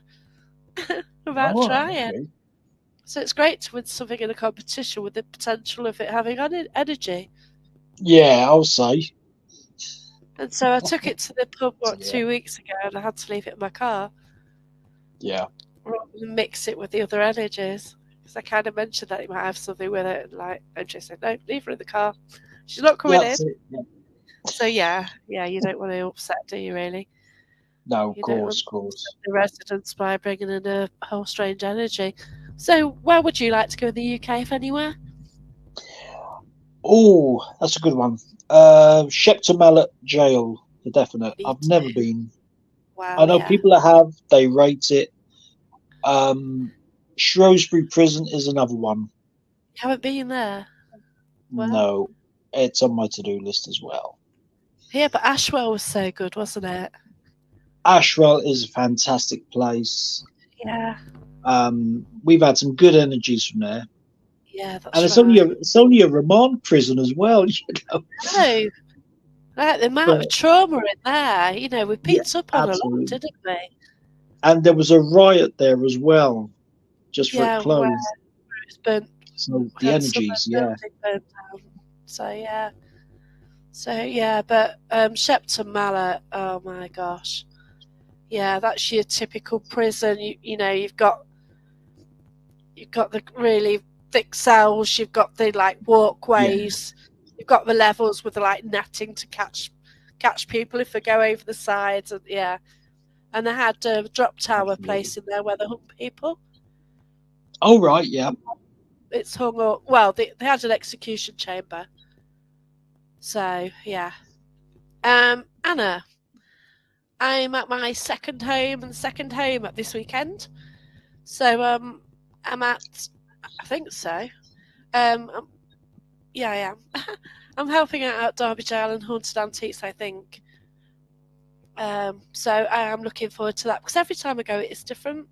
about Oh, trying. okay. So it's great to win something in a competition with the potential of it having energy. Yeah, I'll say. And so I took it to the pub, what, Yeah, 2 weeks ago, and I had to leave it in my car yeah. rather than mix it with the other energies. Because I kind of mentioned that it might have something with it, and like, and she said, no, leave her in the car. She's not Yeah, coming in. that's it. Yeah. So yeah, you don't want to upset, do you really? No, You don't want of to upset course. the residents by bringing in a whole strange energy. So where would you like to go in the UK, if anywhere? Oh, that's a good one. Shepton Mallet Jail, for definite. Me I've never too. been. I Wow, know yeah. people that have, they rate it. Um, Shrewsbury Prison is another one. You haven't been there? Well, No, it's on my to-do list as well. yeah, but Ashwell was so good, wasn't it? Ashwell is a fantastic place. Yeah, We've had some good energies from there, yeah, and that's right. it's only a remand prison as well, you know. No, like the amount of But trauma in there, we yeah, picked up on a lot, absolutely. didn't we? And there was a riot there as well, just for it Yeah, where closed. it's burnt, So we the had some energies, yeah, building burnt down. So yeah, but Shepton Mallet, oh my gosh, yeah, that's your typical prison. You've got the really thick cells. You've got the like yeah, walkways. You've got the levels with the like netting to catch people if they go over the sides. And yeah, and they had a drop tower absolutely. place in there where they hung people. Oh right, yeah. It's hung up. Well, they had an execution chamber. So yeah. Anna, I'm at my second home and second home at this weekend. So I'm at. I think so. Um, yeah, I am. I'm helping out at Derby Jail and Haunted Antiques, I think. So I am looking forward to that because every time I go, it's different.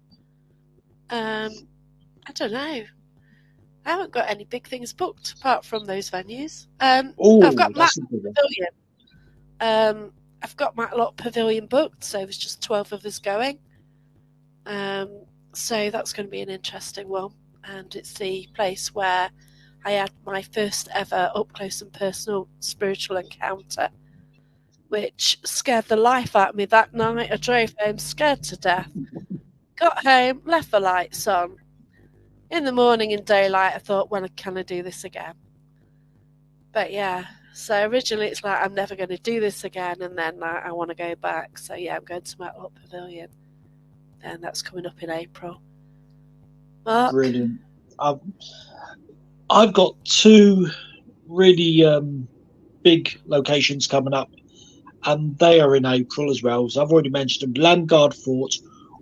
I don't know. I haven't got any big things booked apart from those venues. I've Oh, got Matt that's a good one. Pavilion. I've got my lot pavilion booked, so there's just 12 of us going. So that's going to be an interesting one. And it's the place where I had my first ever up close and personal spiritual encounter, which scared the life out of me that night. I drove home scared to death. Got home, left the lights on. In the morning in daylight, I thought, when can I do this again? But yeah, so originally it's like, I'm never going to do this again, and then I want to go back. So yeah, I'm going to Matlock Pavilion, and that's coming up in April. Mark? Brilliant. I've got two really big locations coming up, and they are in April as well. So I've already mentioned them. Landguard Fort,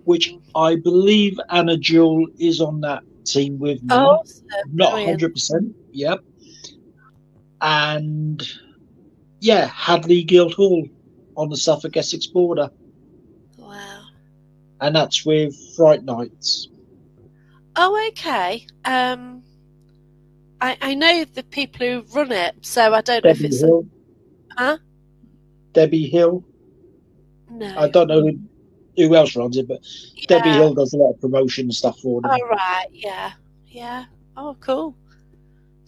which I believe Anna Jewell is on that team with me. Oh, so not brilliant. 100%. Yep. And yeah, Hadley Guildhall on the Suffolk Essex border. Wow. And that's with Fright Nights. Oh, okay. I know the people who run it, so I don't know if Debbie it's Hill. Huh? Debbie Hill. No. I don't know who else runs it, but Yeah. Debbie Hill does a lot of promotion stuff for them. Oh, right. Yeah. Yeah. Oh, cool.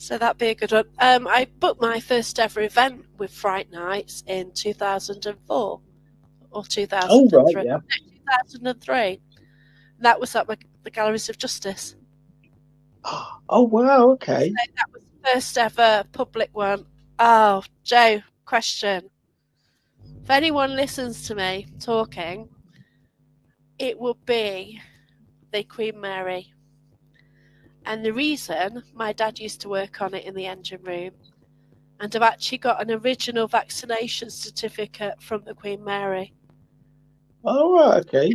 So that'd be a good one. I booked my first ever event with Fright Nights in 2004 or 2003. Oh, right, yeah. 2003. That was at the Galleries of Justice. Oh, wow, okay. So that was the first ever public one. Oh, Joe, question. If anyone listens to me talking, it would be the Queen Mary. And the reason, my dad used to work on it in the engine room, and I've actually got an original vaccination certificate from the Queen Mary. Oh, right, okay.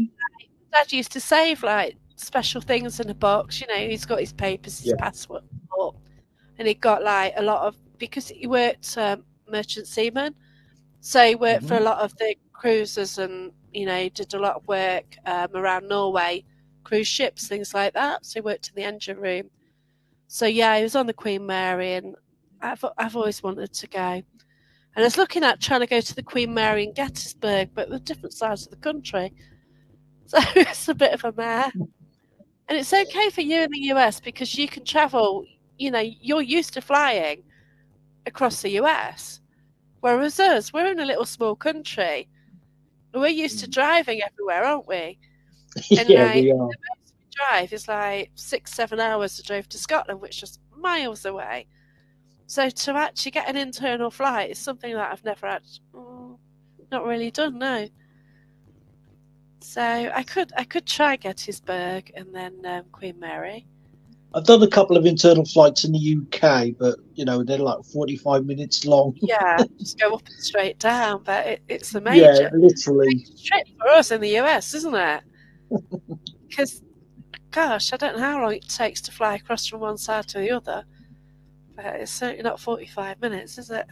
Dad used to save like special things in a box. You know, he's got his papers, his Yeah. passport, and he got like a lot of, because he worked merchant seaman, so he worked for a lot of the cruisers, and you know, he did a lot of work around Norway, cruise ships, things like that. So he worked in the engine room. So yeah, he was on the Queen Mary, and I've always wanted to go. And I was looking at trying to go to the Queen Mary in Gettysburg, but they're different sides of the country. So it's a bit of a mare. And it's okay for you in the US because you can travel, you know, you're used to flying across the US. Whereas us, we're in a little small country. We're used to driving everywhere, aren't we? And Yeah, like, we are. the most we drive is like 6-7 hours to drive to Scotland, which is miles away. So to actually get an internal flight is something that I've never not really done, no. So I could try Gettysburg and then Queen Mary. I've done a couple of internal flights in the UK, but you know they're like 45 minutes long. Yeah, just go up and straight down. But it's a Yeah, major literally. trip for us in the US, isn't it? Because, gosh, I don't know how long it takes to fly across from one side to the other. But it's certainly not 45 minutes, is it?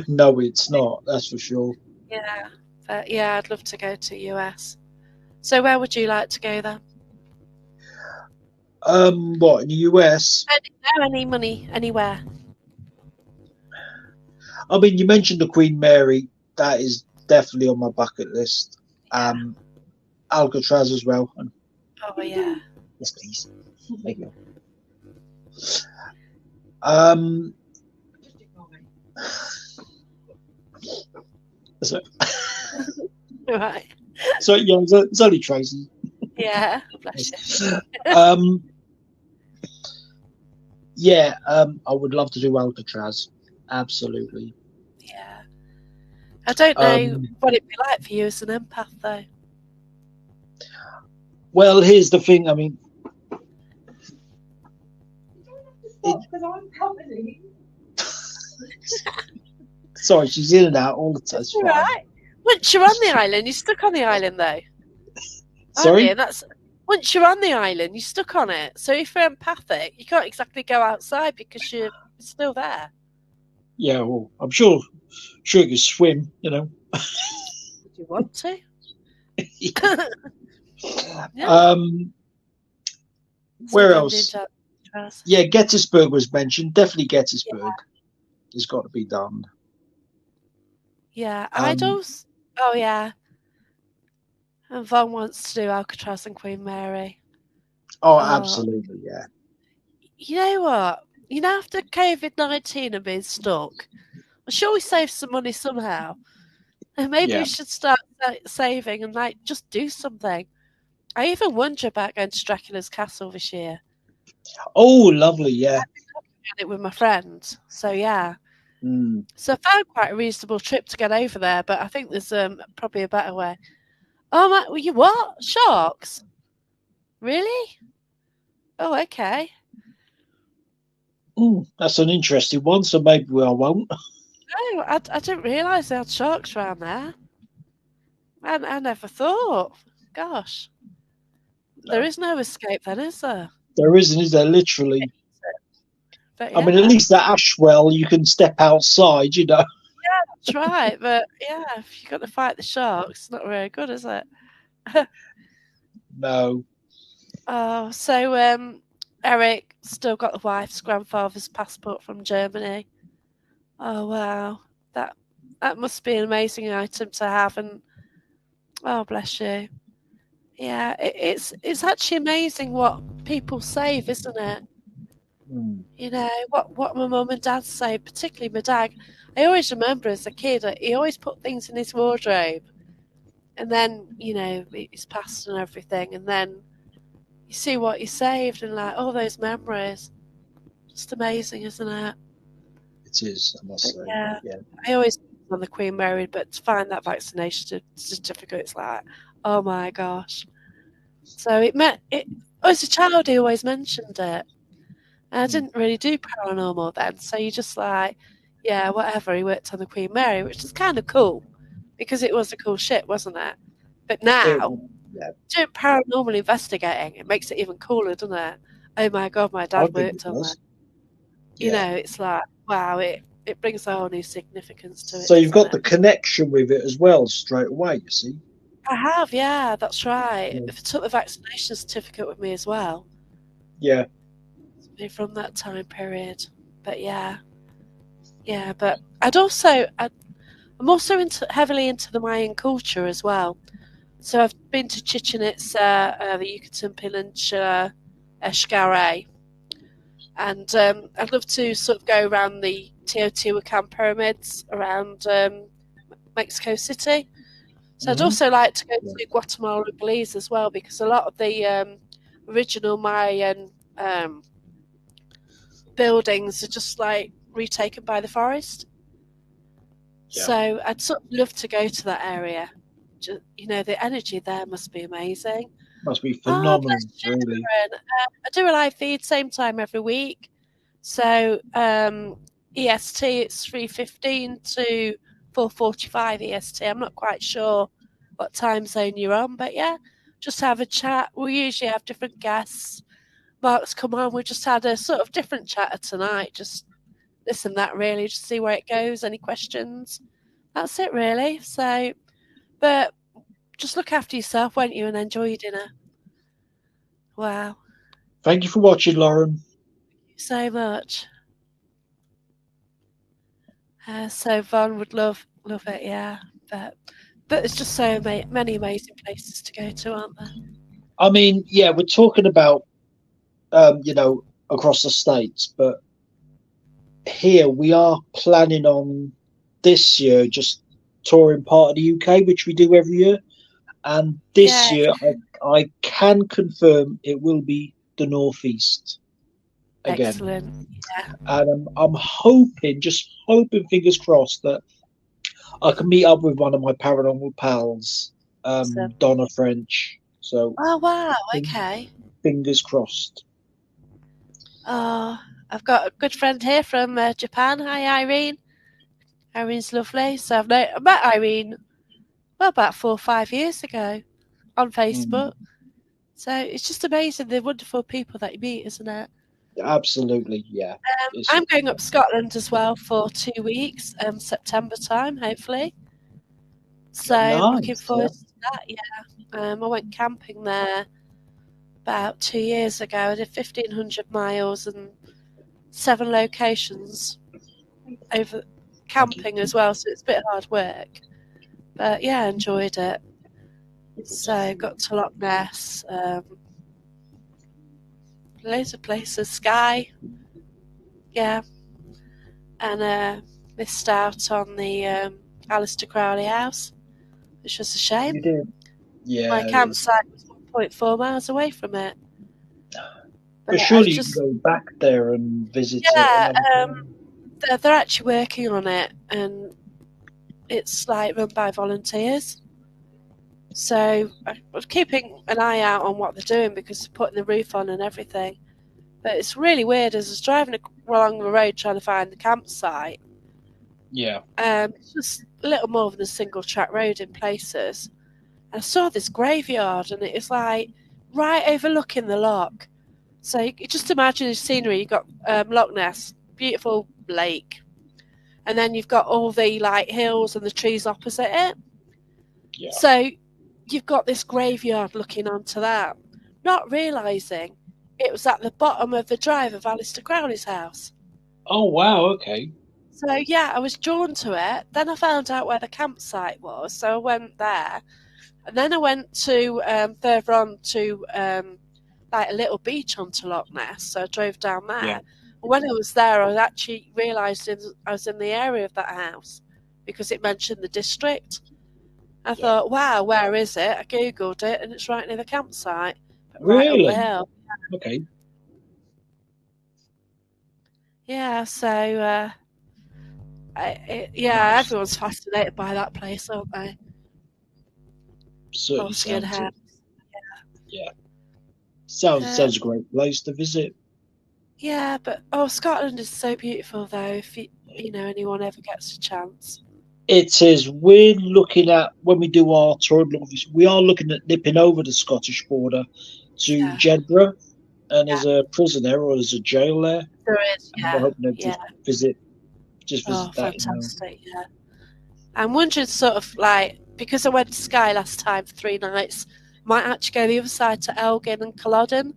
No, it's not. That's for sure. Yeah, but yeah, I'd love to go to US. So where would you like to go then? What in the US? Any money anywhere? I mean, you mentioned the Queen Mary. That is definitely on my bucket list. Alcatraz as well. Oh yeah. Yes, please. Thank you. So, Right. so yeah, it's only Tracy. Yeah, bless you. Yeah, I would love to do Alcatraz. Absolutely. Yeah. I don't know what it'd be like for you as an empath, though. Well, here's the thing. I mean, because I'm company. Sorry, she's in and out all the time. That's right. Once you're on the island, you're stuck on the island, though. Sorry? And that's once you're on the island, you're stuck on it. So if you're empathic, you can't exactly go outside because you're still there. Yeah, well, I'm sure you can swim, you know. Do you want to? Yeah. Where else? Yeah, Gettysburg was mentioned. Definitely Gettysburg has got to be done. Yeah, Idols. Oh, yeah. And Von wants to do Alcatraz and Queen Mary. Oh, Oh, absolutely, yeah. you know what? After COVID-19 and being stuck, I'm sure we saved some money somehow. And maybe we should start saving and just do something. I even wonder about going to Dracula's Castle this year. Oh, lovely, yeah. I've been looking at it with my friend. So yeah. Mm. So I found quite a reasonable trip to get over there, but I think there's probably a better way. Oh my, you what? Sharks? Really? Oh, okay. That's an interesting one, so maybe I won't. No, I didn't realise they had sharks around there. I never thought. Gosh. No. There is no escape then, is there? There isn't, is there? Literally. But I mean, at least that Ashwell, you can step outside, Yeah, that's right. But yeah, if you've got to fight the sharks, it's not very good, is it? No. Oh, so Eric still got the wife's grandfather's passport from Germany. Oh wow, that must be an amazing item to have, and oh bless you. Yeah, it's actually amazing what people save, isn't it? What my mum and dad saved, particularly my dad. I always remember as a kid, he always put things in his wardrobe, and then he's passed and everything, and then you see what he saved and all those memories. Just amazing, isn't it? It is, I must say. Yeah. Yeah. I always on the Queen Mary, but to find that vaccination certificate, it's like, oh my gosh. So as a child, he always mentioned it. And I didn't really do paranormal then, so you just yeah, whatever. He worked on the Queen Mary, which is kind of cool because it was a cool ship, wasn't it? But now, doing paranormal investigating, it makes it even cooler, doesn't it? Oh my God, my dad worked on that. It's like, wow, it brings a whole new significance to it. So you've got the connection with it as well straight away, you see. I have, yeah, that's right. If I took the vaccination certificate with me as well. Yeah. From that time period. But yeah, but I'm also heavily into the Mayan culture as well. So I've been to Chichen Itza, the Yucatan Peninsula, Xcaret, and I'd love to sort of go around the Teotihuacan pyramids around Mexico City. So I'd also like to go to Guatemala and Belize as well, because a lot of the original Mayan buildings are just retaken by the forest. Yeah. So I'd sort of love to go to that area. The energy there must be amazing. Must be phenomenal, really. I do a live feed same time every week. So EST, it's 3:15 to 4:45 EST. I'm not quite sure what time zone you're on, but yeah, just have a chat. We usually have different guests. Mark's come on. We just had a sort of different chatter tonight. Just listen, that really, just see where it goes. Any questions? That's it, really. So, but just look after yourself, won't you, and enjoy your dinner. Wow. Thank you for watching, Lauren. Thank you so much. So Von would love it, yeah. But there's just so many amazing places to go to, aren't there? I mean, yeah, we're talking about across the states, but here we are planning on this year just touring part of the UK, which we do every year. And this year, I can confirm it will be the Northeast again. Excellent. Yeah. And I'm hoping, fingers crossed, that I can meet up with one of my paranormal pals, Donna French. So. Oh wow! Okay. Fingers crossed. Oh, I've got a good friend here from Japan. Hi, Irene. Irene's lovely. So I met Irene about 4 or 5 years ago on Facebook. So it's just amazing the wonderful people that you meet, isn't it? Absolutely, yeah. I'm going up Scotland as well for 2 weeks, September time, hopefully. So I'm looking forward to that, yeah. I went camping there about 2 years ago. I did 1,500 miles and 7 locations over camping as well, so it's a bit hard work. But yeah, I enjoyed it. So got to Loch Ness, loads of places, Skye, yeah, and missed out on the Alistair Crowley house, which was a shame. You did. My Yeah, it is. campsite was 1.4 miles away from it. But But I was surely you can just, go back there and visit it and yeah, everything. they're actually working on it, and it's like run by volunteers. So I was keeping an eye out on what they're doing because they're putting the roof on and everything. But it's really weird as I was driving along the road trying to find the campsite. Yeah. It's just a little more than a single track road in places. And I saw this graveyard, and it was like right overlooking the loch. So you just imagine the scenery. You've got Loch Ness, beautiful lake, and then you've got all the like hills and the trees opposite it. Yeah. So you've got this graveyard looking onto that, not realising it was at the bottom of the drive of Alistair Crowley's house. Oh wow. Okay. So yeah, I was drawn to it. Then I found out where the campsite was, so I went there, and then I went to further on to like a little beach onto Loch Ness. So I drove down there. Yeah. And when I was there, I actually realised I was in the area of that house because it mentioned the district. I thought, wow, where is it? I googled it, and it's right near the campsite, but right up the Really? hill. Okay. Yeah, so yeah, everyone's fascinated by that place, aren't they? Certainly Skin sounds hair. it. Yeah. Sounds Uh, sounds a great place to visit. yeah, but Scotland is so beautiful though. If you know anyone ever gets a chance. It is. We're looking at when we do our tour. We are looking at nipping over the Scottish border to Yeah, Jedburgh, and yeah, there's a prison there or there's a jail there, there is. and we're Yeah, hoping to yeah. visit Oh, that. fantastic. Yeah. I'm wondering, sort of like, because I went to Skye last time for 3 nights, might actually go the other side to Elgin and Culloden.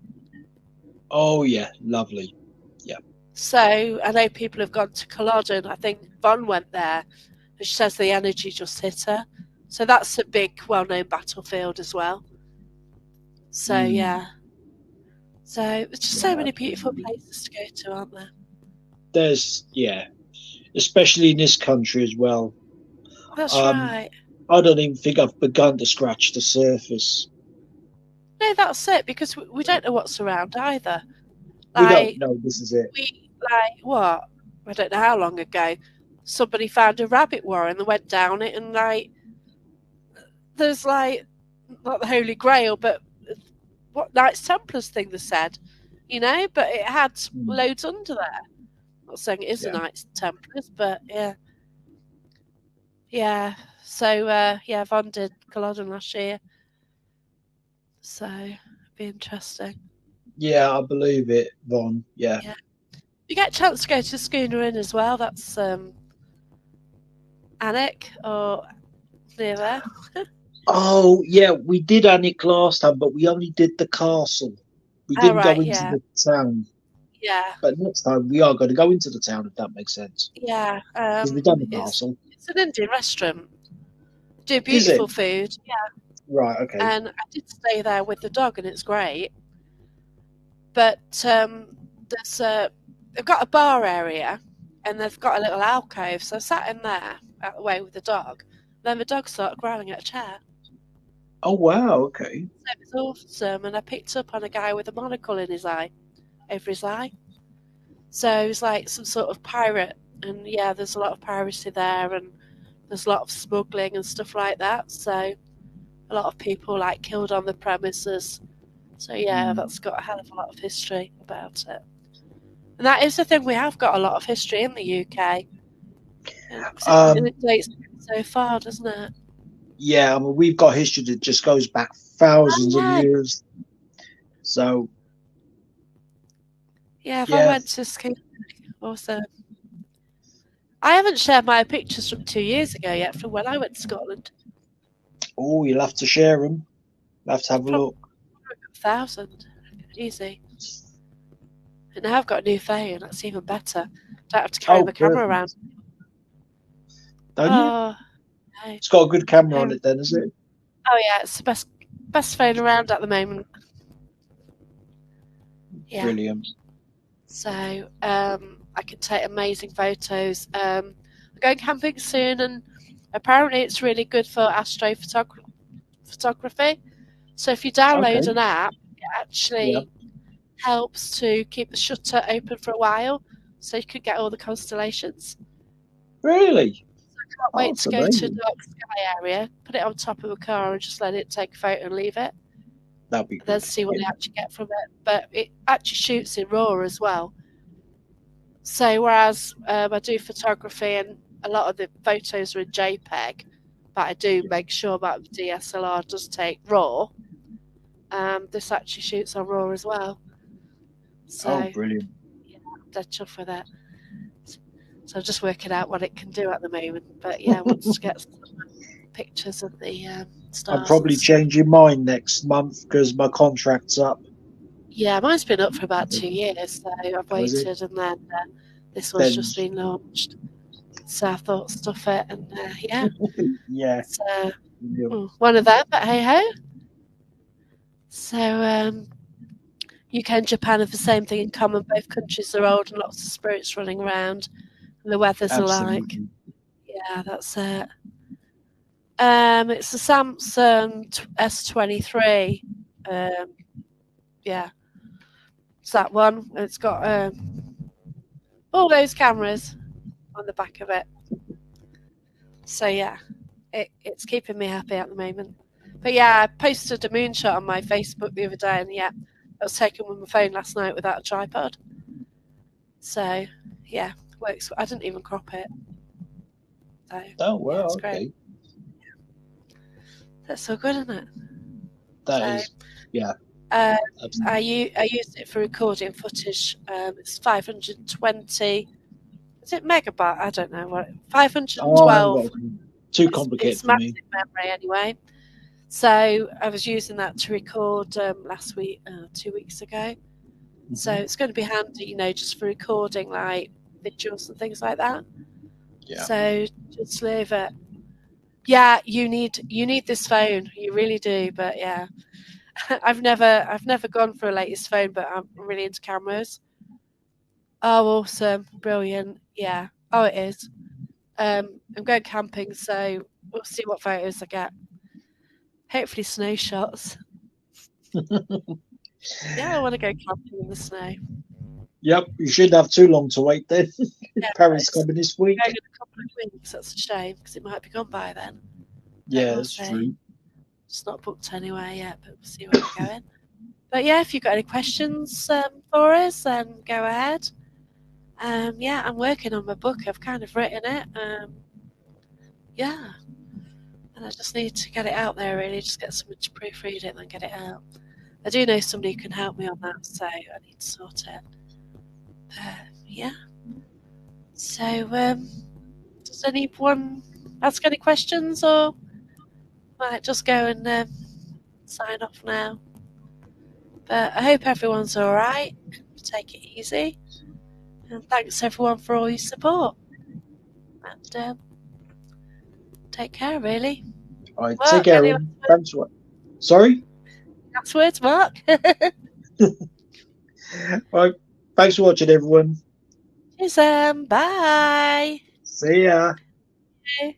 Oh yeah, lovely. Yeah. So I know people have gone to Culloden. I think Von went there, and she says the energy just hit her. So that's a big, well-known battlefield as well. So yeah. So there's just so many beautiful places to go to, aren't there? There's especially in this country as well. That's right. I don't even think I've begun to scratch the surface. No, that's it, because we don't know what's around either. We don't Like, know. This is it. what? I don't know how long ago. Somebody found a rabbit warren and went down it, and like, there's like, not the Holy Grail, but what Knights Templars thing they said, but it had loads under there. I'm not saying it is a Knights Templars, but yeah. Yeah. So, Von did Culloden last year. So, it'd be interesting. Yeah, I believe it, Von. Yeah. You get a chance to go to Schooner Inn as well. That's Alnwick or near there. Oh, yeah, we did Alnwick last time, but we only did the castle. We didn't go into the town. Yeah. But next time we are going to go into the town, if that makes sense. Yeah. Because we've done the castle. It's an Indian restaurant. Do beautiful food. Yeah. Right, okay. And I did stay there with the dog, and it's great. But there's they've got a bar area, and they've got a little alcove. So I sat in there out the way with the dog. Then the dog started growling at a chair. Oh wow, okay. So it was awesome, and I picked up on a guy with a monocle in his eye, over his eye. So he was like some sort of pirate, and yeah, there's a lot of piracy there, and there's a lot of smuggling and stuff like that. So a lot of people like killed on the premises. So yeah, that's got a hell of a lot of history about it. And that is the thing, we have got a lot of history in the UK. It dates so far, doesn't it? Yeah, I mean, we've got history that just goes back thousands of years. So, yeah, if I went to school, awesome. I haven't shared my pictures from 2 years ago yet, from when I went to Scotland. Oh, you'll have to share them. You'll have to have a look. 1,000, easy. And now I've got a new phone. That's even better. Don't have to carry my camera around. Don't you? It's got a good camera on it then, is it? Oh yeah, it's the best phone around at the moment. Yeah. Brilliant. So I can take amazing photos. I'm going camping soon, and apparently it's really good for astrophotography. So if you download an app, it actually helps to keep the shutter open for a while, so you can get all the constellations. Really? I can't wait to go to a dark sky area, put it on top of a car, and just let it take a photo and leave it. That'd be good. Then see what I actually get from it. But it actually shoots in RAW as well. So whereas I do photography and a lot of the photos are in JPEG, but I do make sure that the DSLR does take RAW. This actually shoots on RAW as well. So, brilliant. Yeah, I'm dead chuffed with it. So I'm just working out what it can do at the moment. But yeah, I want to get some pictures of the stars. I'm probably changing mine next month because my contract's up. Yeah, mine's been up for about 2 years, so I've waited, and then this one's just been launched. So I thought stuff it, and yeah. Yeah. So one of them, but hey ho. So UK and Japan have the same thing in common. Both countries are old and lots of spirits running around, and the weather's alike. Yeah, that's it. It's the Samsung S23. Yeah, it's that one. It's got all those cameras on the back of it. So yeah, it's keeping me happy at the moment. But yeah, I posted a moonshot on my Facebook the other day, and yeah, I was taken with my phone last night without a tripod. So yeah, works. I didn't even crop it. So, it's great. That's so good, isn't it? That is, yeah. I used it for recording footage. It's 520. Is it megabyte? I don't know what. 512. Too complicated for me. It's massive memory anyway. So I was using that to record last week, 2 weeks ago. Mm-hmm. So it's going to be handy, just for recording like visuals and things like that. Yeah. So just leave it. Yeah, you need this phone. You really do. But yeah, I've never gone for a latest phone, but I'm really into cameras. Oh, awesome, brilliant. Yeah. Oh, it is. I'm going camping, so we'll see what photos I get. Hopefully snow shots. Yeah, I want to go camping in the snow. Yep, you shouldn't have too long to wait then. Yeah, Paris coming this week. In a couple of weeks, that's a shame, because it might be gone by then. Yeah, that's true. It's not booked anywhere yet, but we'll see where we're going. But yeah, if you've got any questions for us, then go ahead. Yeah, I'm working on my book. I've kind of written it. Yeah. And I just need to get it out there, really. Just get someone to proofread it and then get it out. I do know somebody who can help me on that, so I need to sort it. Yeah. So, does anyone ask any questions, or might just go and sign off now? But I hope everyone's all right. Take it easy. And thanks, everyone, for all your support. And take care, really. All right, take care. Thanks. Sorry? Last words, Mark. All right. Thanks for watching, everyone. Cheers, bye. See ya. Bye.